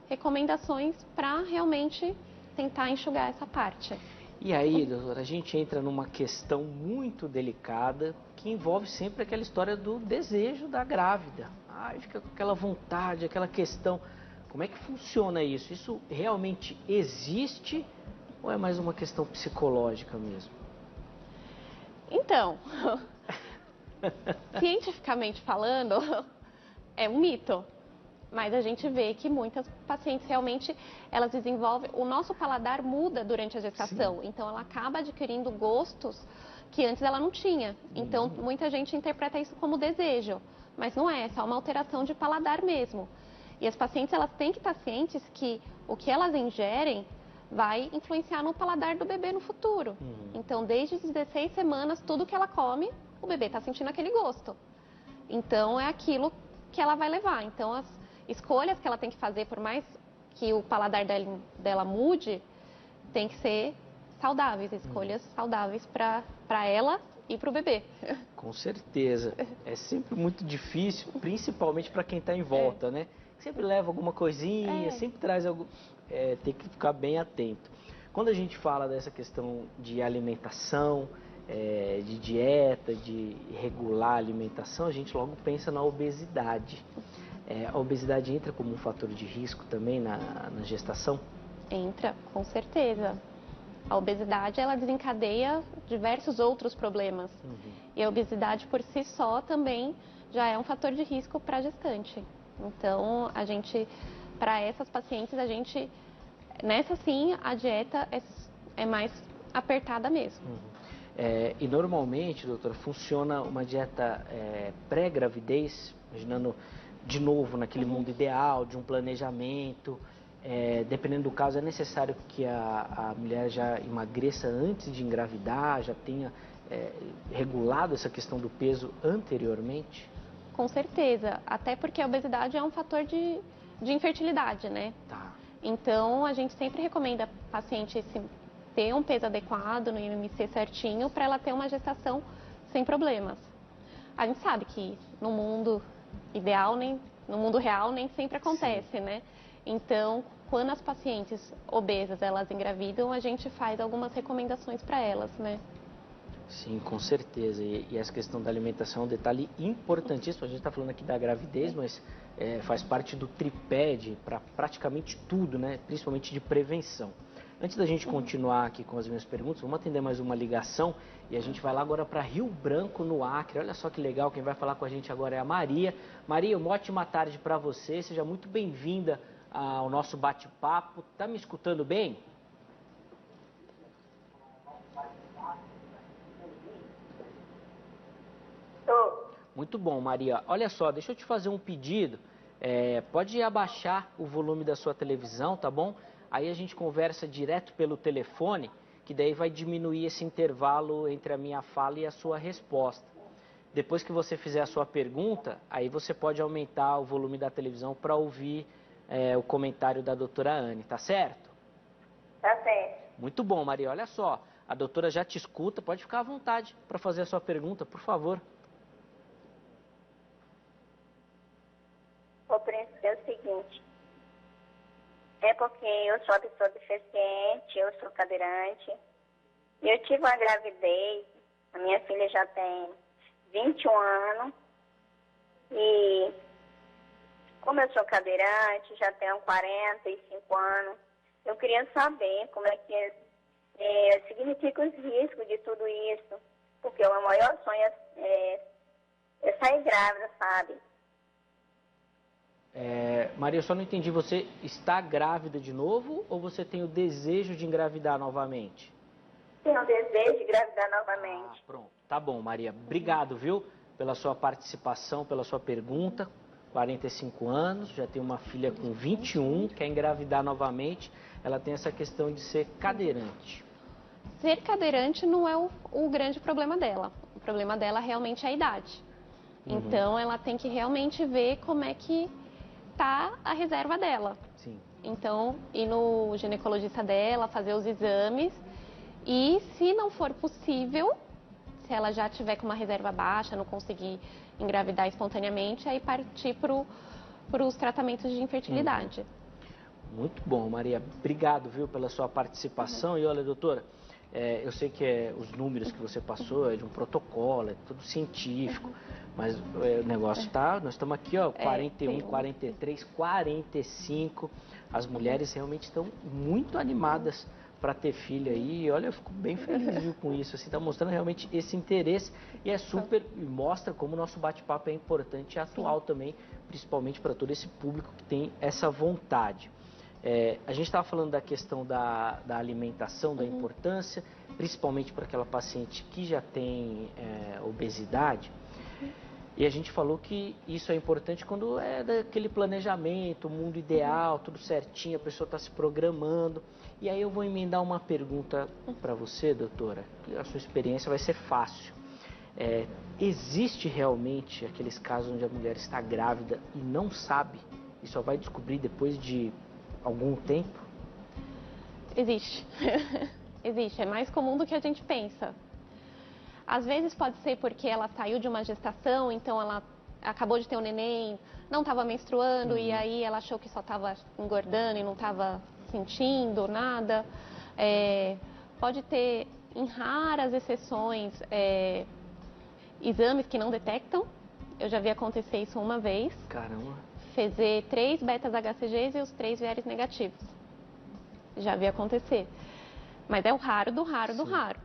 recomendações para realmente tentar enxugar essa parte. E aí, doutora, a gente entra numa questão muito delicada que envolve sempre aquela história do desejo da grávida. Ai, fica com aquela vontade, aquela questão. Como é que funciona isso? Isso realmente existe ou é mais uma questão psicológica mesmo? Então, cientificamente falando, é um mito. Mas a gente vê que muitas pacientes realmente, elas desenvolvem, o nosso paladar muda durante a gestação. Sim. Então ela acaba adquirindo gostos que antes ela não tinha. Então muita gente interpreta isso como desejo, mas não é só uma alteração de paladar mesmo. E as pacientes, elas têm que estar cientes que o que elas ingerem vai influenciar no paladar do bebê no futuro. Então desde as 16 semanas, tudo que ela come, o bebê está sentindo aquele gosto. Então é aquilo que ela vai levar. Então as escolhas que ela tem que fazer, por mais que o paladar dela mude, tem que ser saudáveis, escolhas saudáveis para ela e para o bebê. Com certeza. É sempre muito difícil, principalmente para quem está em volta, né? Sempre leva alguma coisinha, sempre traz algo. Tem que ficar bem atento. Quando a gente fala dessa questão de alimentação, de dieta, de regular a alimentação, a gente logo pensa na obesidade. A obesidade entra como um fator de risco também na gestação? Entra, com certeza. A obesidade, ela desencadeia diversos outros problemas. E a obesidade por si só também já é um fator de risco para a gestante. Então, para essas pacientes, nessa sim, a dieta é mais apertada mesmo. E normalmente, doutora, funciona uma dieta pré-gravidez, imaginando de novo naquele mundo ideal, de um planejamento. Dependendo do caso, é necessário que a mulher já emagreça antes de engravidar, já tenha regulado essa questão do peso anteriormente? Com certeza, até porque a obesidade é um fator de infertilidade, né? Tá. Então, a gente sempre recomenda a paciente ter um peso adequado no IMC certinho para ela ter uma gestação sem problemas. A gente sabe que no mundo ideal, no mundo real, nem sempre acontece, né? Então, quando as pacientes obesas, elas engravidam, a gente faz algumas recomendações para elas, né? Sim, com certeza. E essa questão da alimentação é um detalhe importantíssimo. A gente está falando aqui da gravidez, mas faz parte do tripé para praticamente tudo, né? Principalmente de prevenção. Antes da gente continuar aqui com as minhas perguntas, vamos atender mais uma ligação e a gente vai lá agora para Rio Branco, no Acre. Olha só que legal, quem vai falar com a gente agora é a Maria. Maria, uma ótima tarde para você, seja muito bem-vinda ao nosso bate-papo. Tá me escutando bem? Muito bom, Maria. Olha só, deixa eu te fazer um pedido. Pode abaixar o volume da sua televisão, tá bom? Aí a gente conversa direto pelo telefone, que daí vai diminuir esse intervalo entre a minha fala e a sua resposta. Depois que você fizer a sua pergunta, aí você pode aumentar o volume da televisão para ouvir o comentário da doutora Anne, tá certo? Tá certo. Muito bom, Maria. Olha só, a doutora já te escuta, pode ficar à vontade para fazer a sua pergunta, por favor. O princípio é o seguinte, é porque eu sou uma pessoa deficiente, eu sou cadeirante, eu tive uma gravidez, a minha filha já tem 21 anos, e como eu sou cadeirante, já tenho 45 anos, eu queria saber como é que significa os riscos de tudo isso, porque o meu maior sonho é sair grávida, sabe? Maria, eu só não entendi, você está grávida de novo ou você tem o desejo de engravidar novamente? Tenho o desejo de engravidar novamente. Pronto, tá bom, Maria. Obrigado, viu, pela sua participação, pela sua pergunta. 45 anos, já tem uma filha com 21, quer engravidar novamente. Ela tem essa questão de ser cadeirante. Ser cadeirante não é o grande problema dela. O problema dela realmente é a idade. Então, ela tem que realmente ver como é que tá a reserva dela. Sim. Então, ir no ginecologista dela, fazer os exames e, se não for possível, se ela já tiver com uma reserva baixa, não conseguir engravidar espontaneamente, aí partir para os tratamentos de infertilidade. Muito bom, Maria. Obrigado, viu, pela sua participação. E olha, doutora, eu sei que os números que você passou é de um protocolo, é tudo científico, mas o negócio tá, nós estamos aqui, ó, 41, 43, 45. As mulheres realmente estão muito animadas para ter filho aí. E olha, eu fico bem feliz, viu, com isso. Assim, tá mostrando realmente esse interesse e é super, e mostra como o nosso bate-papo é importante e atual também, principalmente para todo esse público que tem essa vontade. A gente estava falando da questão da alimentação, da importância, principalmente para aquela paciente que já tem obesidade. E a gente falou que isso é importante quando é daquele planejamento, o mundo ideal, tudo certinho, a pessoa está se programando. E aí eu vou emendar uma pergunta para você, doutora, que a sua experiência vai ser fácil. Existe realmente aqueles casos onde a mulher está grávida e não sabe e só vai descobrir depois de algum tempo? Existe. Existe. É mais comum do que a gente pensa. Às vezes pode ser porque ela saiu de uma gestação, então ela acabou de ter um neném, não estava menstruando e aí ela achou que só estava engordando e não estava sentindo nada. Pode ter, em raras exceções, exames que não detectam. Eu já vi acontecer isso uma vez. Caramba. Fazer 3 betas-HCGs e os 3 vieres negativos. Já vi acontecer. Mas é o raro do raro do raro.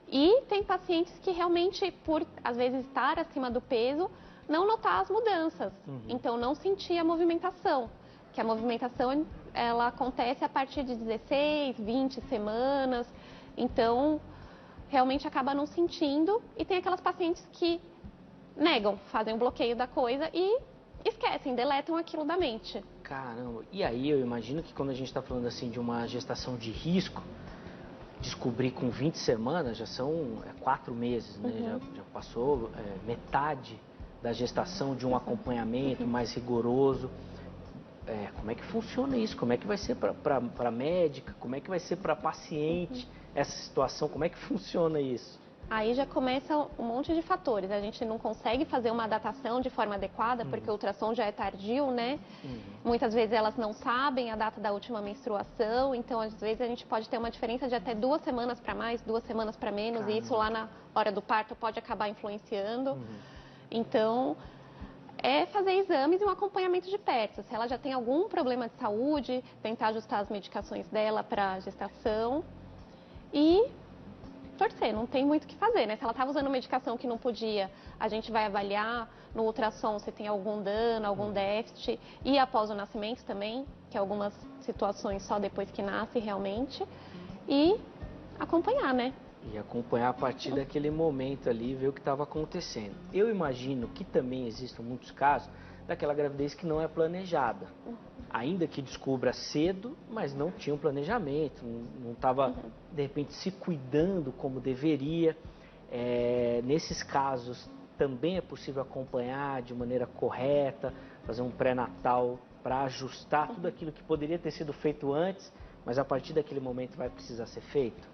E tem pacientes que realmente, por às vezes estar acima do peso, não notar as mudanças. Então não sentir a movimentação. Que a movimentação ela acontece a partir de 16, 20 semanas. Então realmente acaba não sentindo. E tem aquelas pacientes que negam, fazem um bloqueio da coisa e esquecem, deletam aquilo da mente. Caramba, e aí eu imagino que quando a gente está falando assim de uma gestação de risco, descobrir com 20 semanas já são 4 meses, né? Já passou metade da gestação de um acompanhamento mais rigoroso. Como é que funciona isso? Como é que vai ser para a médica? Como é que vai ser para a paciente essa situação? Como é que funciona isso? Aí já começa um monte de fatores. A gente não consegue fazer uma datação de forma adequada, porque o ultrassom já é tardio, né? Muitas vezes elas não sabem a data da última menstruação, então às vezes a gente pode ter uma diferença de até 2 semanas para mais, 2 semanas para menos, e isso lá na hora do parto pode acabar influenciando. Então, é fazer exames e um acompanhamento de perto. Se ela já tem algum problema de saúde, tentar ajustar as medicações dela para a gestação e torcer, não tem muito o que fazer, né? Se ela estava usando medicação que não podia, a gente vai avaliar no ultrassom se tem algum dano, algum déficit, e após o nascimento também, que algumas situações só depois que nasce realmente, e acompanhar, né? E acompanhar a partir daquele momento ali, ver o que estava acontecendo. Eu imagino que também existam muitos casos daquela gravidez que não é planejada. Ainda que descubra cedo, mas não tinha um planejamento, não estava, de repente, se cuidando como deveria. Nesses casos, também é possível acompanhar de maneira correta, fazer um pré-natal para ajustar tudo aquilo que poderia ter sido feito antes, mas a partir daquele momento vai precisar ser feito?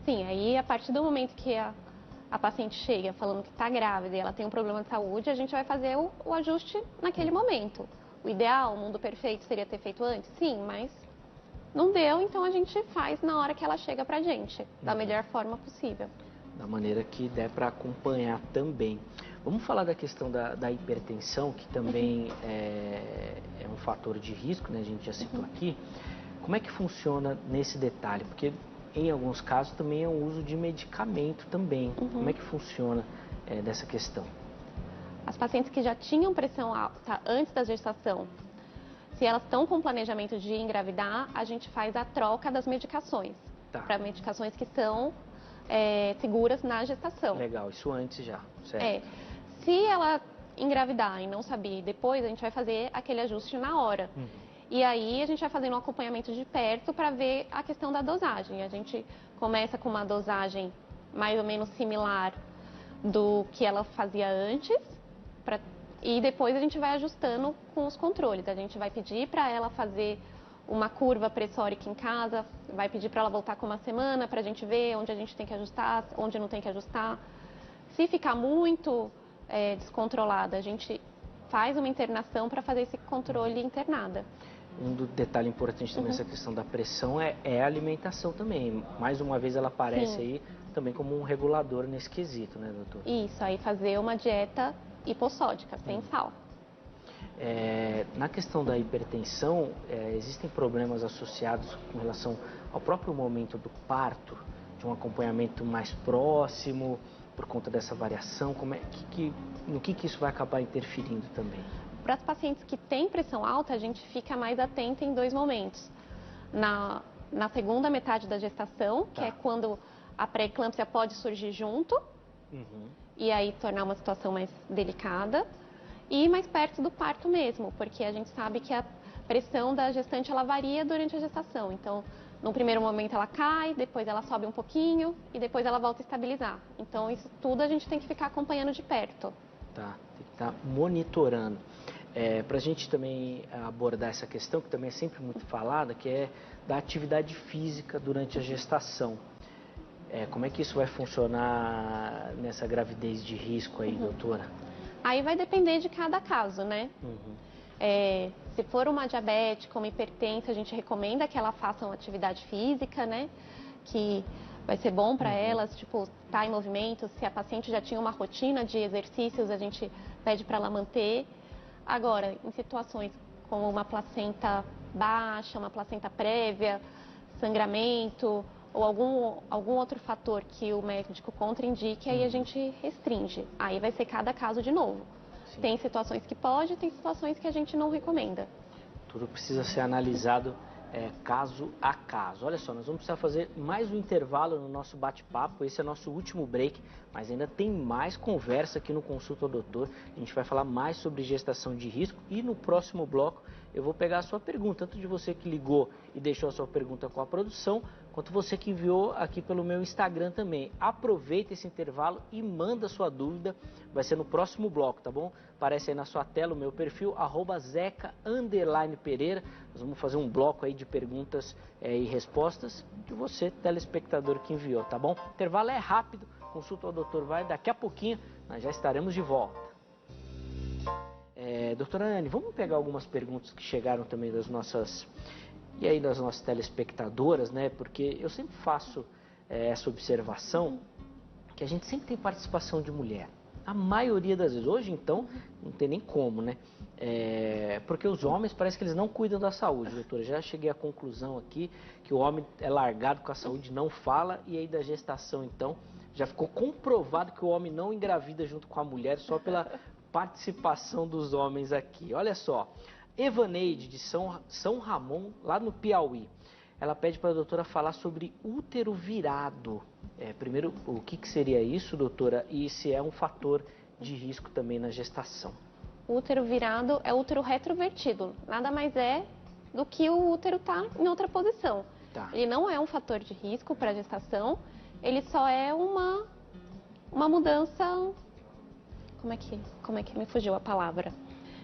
Sim, aí a partir do momento que a paciente chega falando que está grávida e ela tem um problema de saúde, a gente vai fazer o ajuste naquele momento. O ideal, o mundo perfeito seria ter feito antes? Sim, mas não deu, então a gente faz na hora que ela chega pra gente, da melhor forma possível. Da maneira que der para acompanhar também. Vamos falar da questão da hipertensão, que também é um fator de risco, né? A gente já citou aqui. Como é que funciona nesse detalhe? Porque em alguns casos também é o uso de medicamento também. Como é que funciona dessa questão? As pacientes que já tinham pressão alta antes da gestação, se elas estão com planejamento de engravidar, a gente faz a troca das medicações. Para medicações que são seguras na gestação. Legal, isso antes já, certo? Se ela engravidar e não saber depois, a gente vai fazer aquele ajuste na hora. E aí a gente vai fazendo um acompanhamento de perto para ver a questão da dosagem. A gente começa com uma dosagem mais ou menos similar do que ela fazia antes, e depois a gente vai ajustando com os controles. A gente vai pedir para ela fazer uma curva pressórica em casa, vai pedir para ela voltar com uma semana para a gente ver onde a gente tem que ajustar, onde não tem que ajustar. Se ficar muito descontrolada, a gente faz uma internação para fazer esse controle internada. detalhe importante também nessa questão da pressão é a alimentação também. Mais uma vez ela aparece aí também como um regulador nesse quesito, né, doutor? Isso, aí fazer uma dieta hipossódica, sem sal. Na questão da hipertensão, existem problemas associados com relação ao próprio momento do parto, de um acompanhamento mais próximo, por conta dessa variação? No que isso vai acabar interferindo também? Para as pacientes que têm pressão alta, a gente fica mais atenta em dois momentos. Na segunda metade da gestação, que é quando a pré-eclâmpsia pode surgir junto, e aí tornar uma situação mais delicada, e mais perto do parto mesmo, porque a gente sabe que a pressão da gestante ela varia durante a gestação. Então, no primeiro momento ela cai, depois ela sobe um pouquinho e depois ela volta a estabilizar. Então, isso tudo a gente tem que ficar acompanhando de perto. Tá, tem que estar monitorando. Para a gente também abordar essa questão, que também é sempre muito falada, que é da atividade física durante a gestação. Como é que isso vai funcionar nessa gravidez de risco aí, doutora? Aí vai depender de cada caso, né? Se for uma diabética, uma hipertensa, a gente recomenda que ela faça uma atividade física, né? Que vai ser bom para elas, tipo, estar em movimento. Se a paciente já tinha uma rotina de exercícios, a gente pede para ela manter. Agora, em situações como uma placenta baixa, uma placenta prévia, sangramento ou algum outro fator que o médico contraindique, aí a gente restringe. Aí vai ser cada caso de novo. Sim. Tem situações que pode, tem situações que a gente não recomenda. Tudo precisa ser analisado caso a caso. Olha só, nós vamos precisar fazer mais um intervalo no nosso bate-papo. Esse é nosso último break, mas ainda tem mais conversa aqui no Consulta ao Doutor. A gente vai falar mais sobre gestação de risco e no próximo bloco eu vou pegar a sua pergunta, tanto de você que ligou e deixou a sua pergunta com a produção, quanto você que enviou aqui pelo meu Instagram também. Aproveita esse intervalo e manda sua dúvida, vai ser no próximo bloco, tá bom? Aparece aí na sua tela o meu perfil, @zeca_pereira. Nós vamos fazer um bloco aí de perguntas e respostas de você, telespectador que enviou, tá bom? O intervalo é rápido, Consulta ao Doutor vai daqui a pouquinho, nós já estaremos de volta. Doutora Anne, vamos pegar algumas perguntas que chegaram também das nossas telespectadoras, né? Porque eu sempre faço essa observação que a gente sempre tem participação de mulher. A maioria das vezes, hoje então, não tem nem como, né? Porque os homens parece que eles não cuidam da saúde, doutora. Já cheguei à conclusão aqui que o homem é largado com a saúde, não fala, e aí da gestação então, já ficou comprovado que o homem não engravida junto com a mulher só pela participação dos homens aqui. Olha só, Evaneide de São Ramon, lá no Piauí, ela pede para a doutora falar sobre útero virado. Primeiro, o que seria isso, doutora, e se é um fator de risco também na gestação? O útero virado é o útero retrovertido, nada mais é do que o útero estar em outra posição. Tá. Ele não é um fator de risco para a gestação, ele só é uma mudança... Como é que me fugiu a palavra?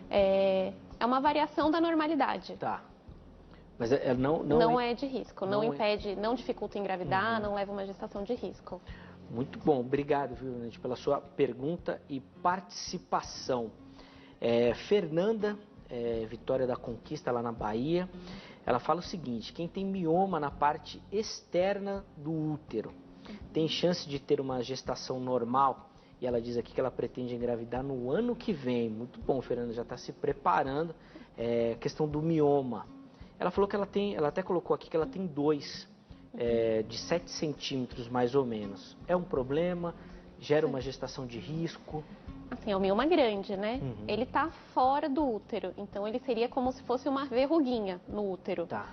É uma variação da normalidade. Tá. Mas não é de risco, não impede, não dificulta engravidar, não leva uma gestação de risco. Muito bom, obrigado, viu, gente, pela sua pergunta e participação. Fernanda, Vitória da Conquista, lá na Bahia, ela fala o seguinte: quem tem mioma na parte externa do útero tem chance de ter uma gestação normal? E ela diz aqui que ela pretende engravidar no ano que vem. Muito bom, Fernanda, já está se preparando. Questão do mioma. Ela falou que ela até colocou aqui que ela tem 2, de 7 centímetros mais ou menos. É um problema? Gera uma gestação de risco? Assim, é um mioma grande, né? Ele está fora do útero, então ele seria como se fosse uma verruguinha no útero. Tá.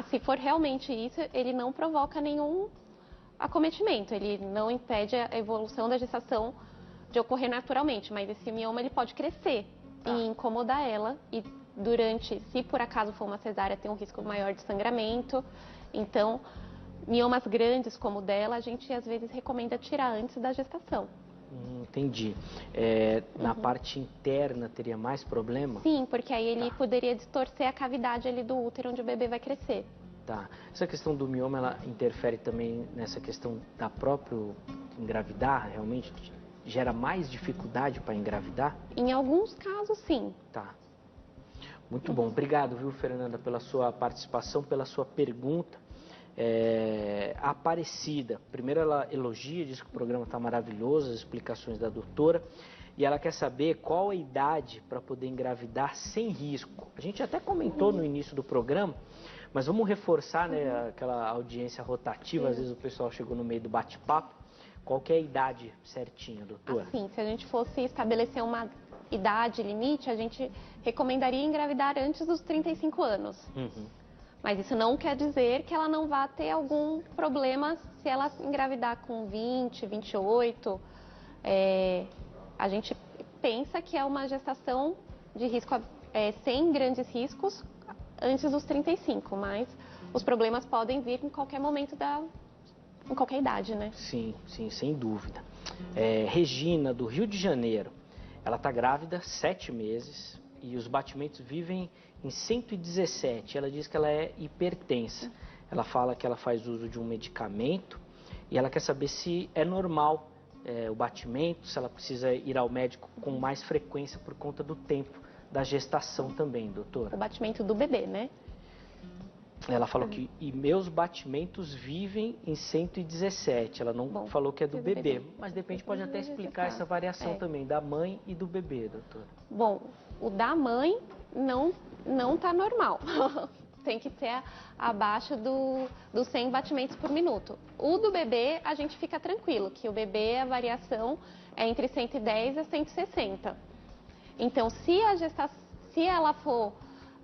Se for realmente isso, ele não provoca nenhum acometimento, ele não impede a evolução da gestação de ocorrer naturalmente, mas esse mioma ele pode crescer e incomodar ela e se por acaso for uma cesárea, tem um risco maior de sangramento. Então, miomas grandes como o dela, a gente às vezes recomenda tirar antes da gestação. Entendi. Na parte interna teria mais problema? Sim, porque aí ele poderia distorcer a cavidade ali do útero onde o bebê vai crescer. Tá. Essa questão do mioma, ela interfere também nessa questão da própria engravidar, realmente? Gera mais dificuldade para engravidar? Em alguns casos, sim. Tá. Muito bom. Obrigado, viu, Fernanda, pela sua participação, pela sua pergunta. A Aparecida, primeiro ela elogia, diz que o programa está maravilhoso, as explicações da doutora, e ela quer saber qual a idade para poder engravidar sem risco. A gente até comentou no início do programa, mas vamos reforçar, né, aquela audiência rotativa, às vezes o pessoal chegou no meio do bate-papo. Qual que é a idade certinha, doutora? Assim, se a gente fosse estabelecer uma idade limite, a gente recomendaria engravidar antes dos 35 anos. Mas isso não quer dizer que ela não vá ter algum problema se ela engravidar com 20, 28. A gente pensa que é uma gestação de risco sem grandes riscos antes dos 35, mas os problemas podem vir em qualquer momento em qualquer idade, né? Sim, sim, sem dúvida. Regina, do Rio de Janeiro, ela está grávida 7 meses e os batimentos vivem em 117. Ela diz que ela é hipertensa. Ela fala que ela faz uso de um medicamento e ela quer saber se é normal o batimento, se ela precisa ir ao médico com mais frequência por conta do tempo da gestação também, doutora. O batimento do bebê, né? Ela falou que meus batimentos vivem em 117. Ela não falou que é do bebê, mas de repente pode até explicar essa variação também da mãe e do bebê, doutora. Bom, o da mãe não tá normal. Tem que ser abaixo dos 100 batimentos por minuto. O do bebê, a gente fica tranquilo, que o bebê, a variação é entre 110 a 160. Então, se ela for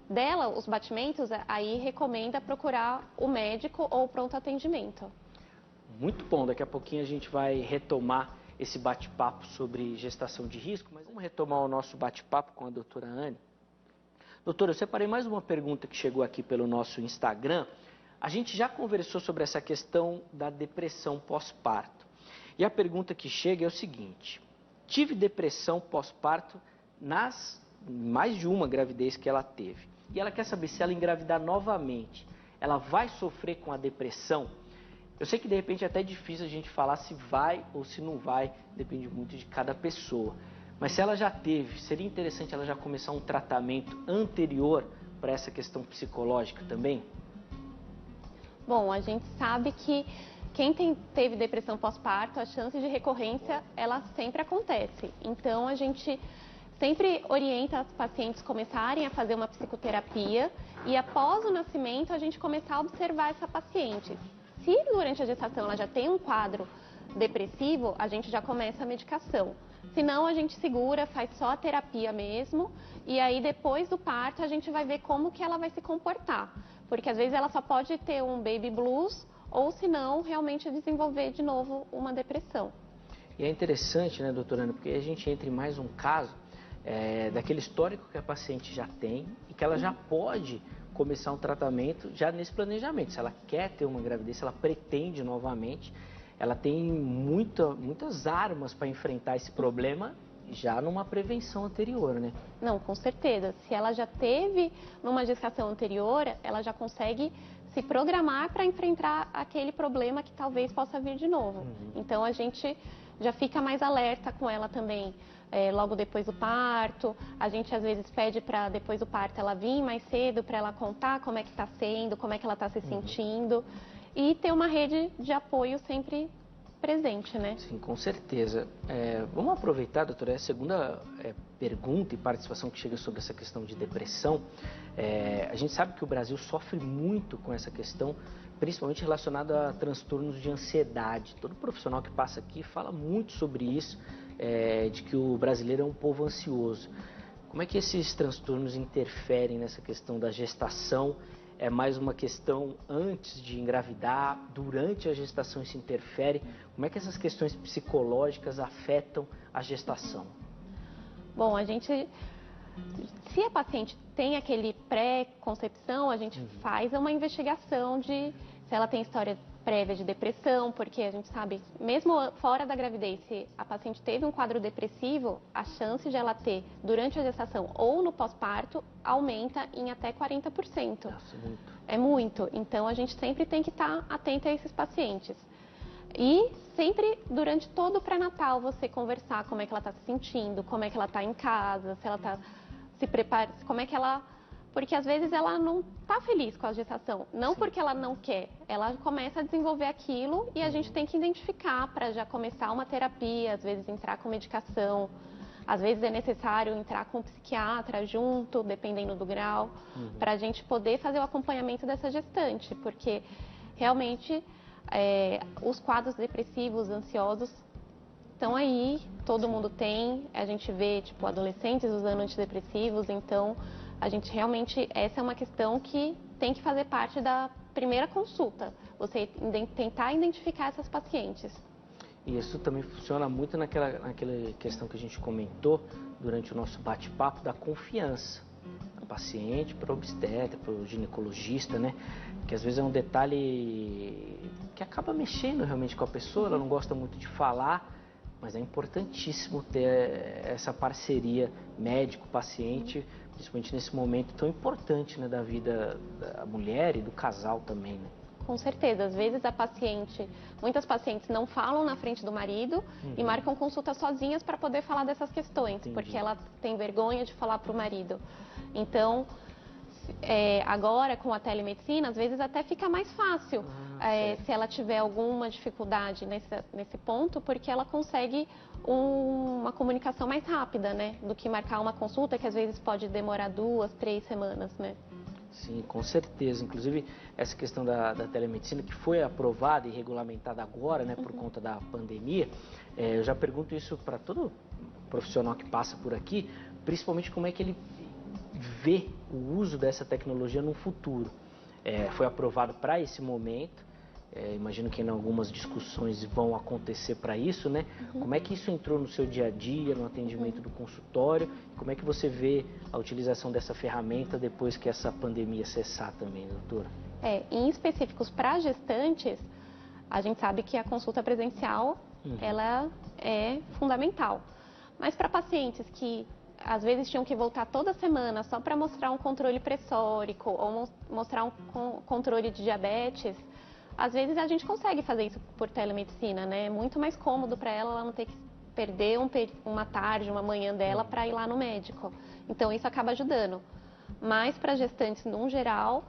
dela, os batimentos, aí recomenda procurar o médico ou o pronto atendimento. Muito bom, daqui a pouquinho a gente vai retomar esse bate-papo sobre gestação de risco, mas vamos retomar o nosso bate-papo com a doutora Anne. Doutora, eu separei mais uma pergunta que chegou aqui pelo nosso Instagram. A gente já conversou sobre essa questão da depressão pós-parto. E a pergunta que chega é o seguinte: tive depressão pós-parto mais de uma gravidez que ela teve. E ela quer saber se ela engravidar novamente, ela vai sofrer com a depressão? Eu sei que de repente é até difícil a gente falar se vai ou se não vai, depende muito de cada pessoa. Mas se ela já teve, seria interessante ela já começar um tratamento anterior para essa questão psicológica também? Bom, a gente sabe que quem teve depressão pós-parto, a chance de recorrência, ela sempre acontece. Então, a gente sempre orienta as pacientes começarem a fazer uma psicoterapia e após o nascimento a gente começar a observar essa paciente. Se durante a gestação ela já tem um quadro depressivo, a gente já começa a medicação. Se não, a gente segura, faz só a terapia mesmo e aí depois do parto a gente vai ver como que ela vai se comportar. Porque às vezes ela só pode ter um baby blues ou se não, realmente desenvolver de novo uma depressão. E é interessante, né, doutora Ana, porque a gente entra em mais um caso daquele histórico que a paciente já tem e que ela já pode começar um tratamento já nesse planejamento. Se ela quer ter uma gravidez, se ela pretende novamente, ela tem muitas armas para enfrentar esse problema já numa prevenção anterior, né? Não, com certeza. Se ela já teve numa gestação anterior, ela já consegue se programar para enfrentar aquele problema que talvez possa vir de novo. Então a gente já fica mais alerta com ela também. Logo depois do parto, a gente às vezes pede para depois do parto ela vir mais cedo para ela contar como é que está sendo, como é que ela está se sentindo e ter uma rede de apoio sempre presente, né? Sim, com certeza. Vamos aproveitar, doutora, a segunda pergunta e participação que chega sobre essa questão de depressão. A gente sabe que o Brasil sofre muito com essa questão, principalmente relacionada a transtornos de ansiedade. Todo profissional que passa aqui fala muito sobre isso, de que o brasileiro é um povo ansioso. Como é que esses transtornos interferem nessa questão da gestação? É mais uma questão antes de engravidar, durante a gestação isso interfere? Como é que essas questões psicológicas afetam a gestação? Bom, se a paciente tem aquele pré-concepção, a gente faz uma investigação de se ela tem história prévia de depressão, porque a gente sabe, mesmo fora da gravidez, se a paciente teve um quadro depressivo, a chance de ela ter durante a gestação ou no pós-parto aumenta em até 40%. Nossa, muito. É muito. Então, a gente sempre tem que estar atenta a esses pacientes. E sempre, durante todo o pré-natal, você conversar como é que ela está se sentindo, como é que ela está em casa, se ela está se preparando, como é que ela porque às vezes ela não está feliz com a gestação, não Sim. porque ela não quer, ela começa a desenvolver aquilo e a gente tem que identificar para já começar uma terapia, às vezes entrar com medicação, às vezes é necessário entrar com um psiquiatra junto, dependendo do grau, para a gente poder fazer o acompanhamento dessa gestante, porque realmente os quadros depressivos, ansiosos, estão aí, todo mundo tem, a gente vê, tipo, adolescentes usando antidepressivos, então a gente realmente, essa é uma questão que tem que fazer parte da primeira consulta, você tentar identificar essas pacientes. E isso também funciona muito naquela questão que a gente comentou durante o nosso bate-papo da confiança da paciente para o obstetra, para o ginecologista, né? Que às vezes é um detalhe que acaba mexendo realmente com a pessoa, ela não gosta muito de falar, mas é importantíssimo ter essa parceria médico-paciente, principalmente nesse momento tão importante, né, da vida da mulher e do casal também, né? Com certeza, às vezes muitas pacientes não falam na frente do marido e marcam consultas sozinhas para poder falar dessas questões, porque ela tem vergonha de falar para o marido. Então, agora com a telemedicina, às vezes até fica mais fácil se ela tiver alguma dificuldade nesse ponto, porque ela consegue uma comunicação mais rápida, né? Do que marcar uma consulta que às vezes pode demorar 2, 3 semanas, né? Sim, com certeza. Inclusive, essa questão da telemedicina, que foi aprovada e regulamentada agora, né, por conta da pandemia, eu já pergunto isso para todo profissional que passa por aqui, principalmente como é que ele vê o uso dessa tecnologia no futuro. Foi aprovado para esse momento, imagino que em algumas discussões vão acontecer para isso, né? Como é que isso entrou no seu dia a dia, no atendimento do consultório? Como é que você vê a utilização dessa ferramenta depois que essa pandemia cessar também, doutora? Em específicos para gestantes, a gente sabe que a consulta presencial, ela é fundamental. Mas para pacientes que às vezes tinham que voltar toda semana só para mostrar um controle pressórico ou mostrar um controle de diabetes, às vezes a gente consegue fazer isso por telemedicina, né? É muito mais cômodo para ela não ter que perder uma tarde, uma manhã dela para ir lá no médico. Então isso acaba ajudando. Mas para gestantes, no geral,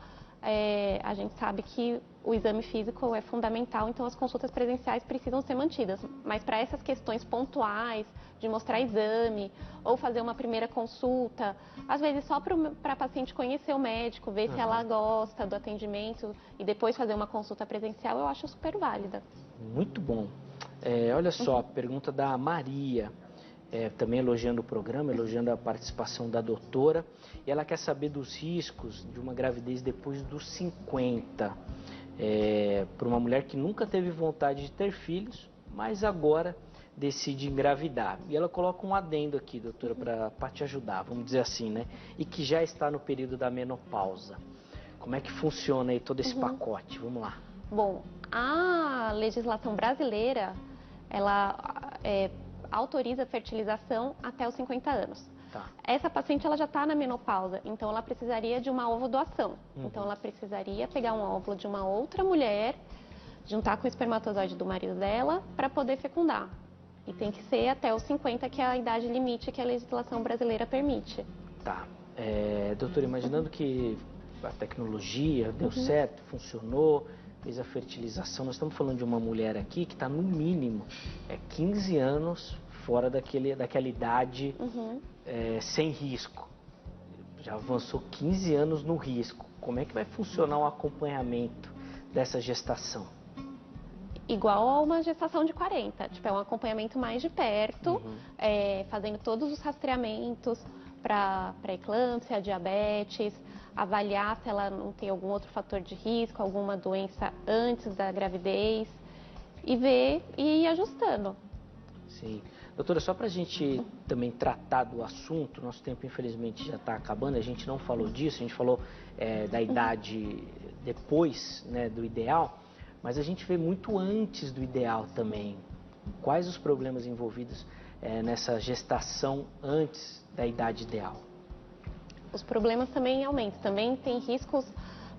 a gente sabe que o exame físico é fundamental, então as consultas presenciais precisam ser mantidas. Mas para essas questões pontuais, de mostrar exame, ou fazer uma primeira consulta, às vezes só para a paciente conhecer o médico, ver se ela gosta do atendimento e depois fazer uma consulta presencial, eu acho super válida. Muito bom. Olha só, a pergunta da Maria, também elogiando o programa, elogiando a participação da doutora, e ela quer saber dos riscos de uma gravidez depois dos 50, para uma mulher que nunca teve vontade de ter filhos, mas agora decide engravidar. E ela coloca um adendo aqui, doutora, para te ajudar, vamos dizer assim, né? E que já está no período da menopausa. Como é que funciona aí todo esse pacote? Vamos lá. Bom, a legislação brasileira, ela autoriza a fertilização até os 50 anos. Tá. Essa paciente ela já está na menopausa, então ela precisaria de uma ovodoação. Então ela precisaria pegar um óvulo de uma outra mulher, juntar com o espermatozoide do marido dela para poder fecundar. E tem que ser até os 50, que é a idade limite que a legislação brasileira permite. Tá. Doutora, imaginando que a tecnologia deu certo, funcionou, fez a fertilização, nós estamos falando de uma mulher aqui que está no mínimo 15 anos fora daquela idade sem risco. Já avançou 15 anos no risco. Como é que vai funcionar o acompanhamento dessa gestação? Igual a uma gestação de 40, tipo, é um acompanhamento mais de perto, fazendo todos os rastreamentos para eclâmpsia, diabetes, avaliar se ela não tem algum outro fator de risco, alguma doença antes da gravidez e ver e ir ajustando. Sim. Doutora, só para a gente também tratar do assunto, nosso tempo infelizmente já está acabando, a gente não falou disso, a gente falou da idade depois, né, do ideal, mas a gente vê muito antes do ideal também. Quais os problemas envolvidos nessa gestação antes da idade ideal? Os problemas também aumentam, também tem riscos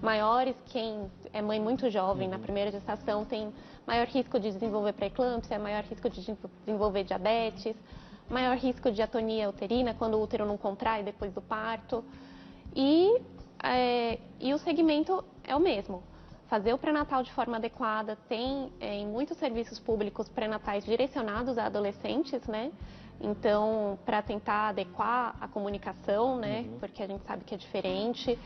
maiores. Quem é mãe muito jovem na primeira gestação tem maior risco de desenvolver pré-eclâmpsia, maior risco de desenvolver diabetes, maior risco de atonia uterina quando o útero não contrai depois do parto. E E o segmento é o mesmo. Fazer o pré-natal de forma adequada, tem em muitos serviços públicos pré-natais direcionados a adolescentes, né? Então, para tentar adequar a comunicação, né? Porque a gente sabe que é diferente.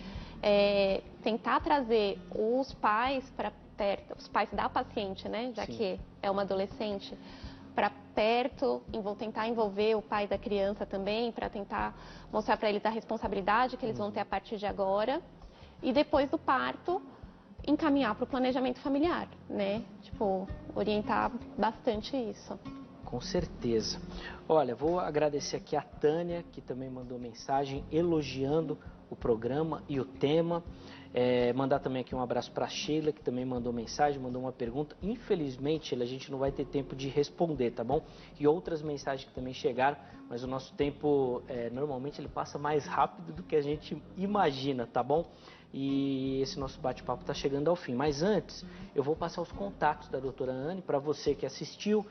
Tentar trazer os pais para perto, os pais da paciente, né? Já que é uma adolescente, para perto, tentar envolver o pai da criança também, para tentar mostrar para eles a responsabilidade que eles vão ter a partir de agora. E depois do parto, encaminhar para o planejamento familiar, né? Tipo, orientar bastante isso. Com certeza. Olha, vou agradecer aqui a Tânia, que também mandou mensagem elogiando o programa e o tema. Mandar também aqui um abraço para a Sheila, que também mandou mensagem, mandou uma pergunta. Infelizmente, Sheila, a gente não vai ter tempo de responder, tá bom? E outras mensagens que também chegaram, mas o nosso tempo, normalmente, ele passa mais rápido do que a gente imagina, tá bom? E esse nosso bate-papo está chegando ao fim. Mas antes, eu vou passar os contatos da doutora Anne para você que assistiu,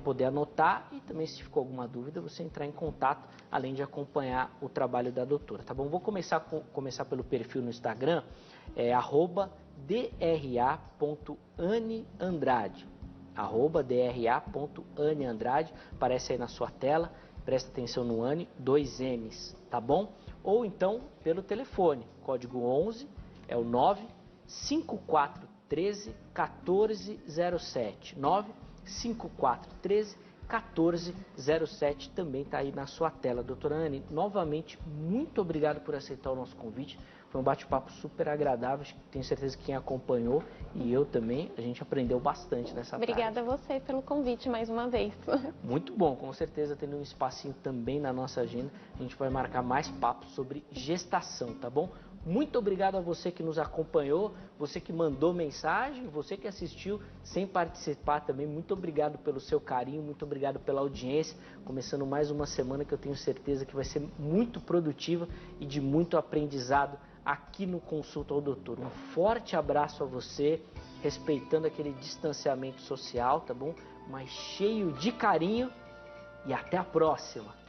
poder anotar e também, se ficou alguma dúvida, você entrar em contato, além de acompanhar o trabalho da doutora, tá bom? Vou começar pelo perfil no Instagram, @dra.aneandrade, @dra.aneandrade, aparece aí na sua tela, presta atenção no Anne, 2 N's, tá bom? Ou então pelo telefone, código 11 é o 95413 1407, 95413 1407, também está aí na sua tela. Doutora Anne, novamente, muito obrigado por aceitar o nosso convite. Foi um bate-papo super agradável, tenho certeza que quem acompanhou e eu também, a gente aprendeu bastante nessa tarde. Obrigada a você pelo convite mais uma vez. Muito bom, com certeza, tendo um espacinho também na nossa agenda, a gente vai marcar mais papos sobre gestação, tá bom? Muito obrigado a você que nos acompanhou, você que mandou mensagem, você que assistiu sem participar também, muito obrigado pelo seu carinho, muito obrigado pela audiência, começando mais uma semana que eu tenho certeza que vai ser muito produtiva e de muito aprendizado aqui no Consulta ao Doutor. Um forte abraço a você, respeitando aquele distanciamento social, tá bom? Mas cheio de carinho e até a próxima!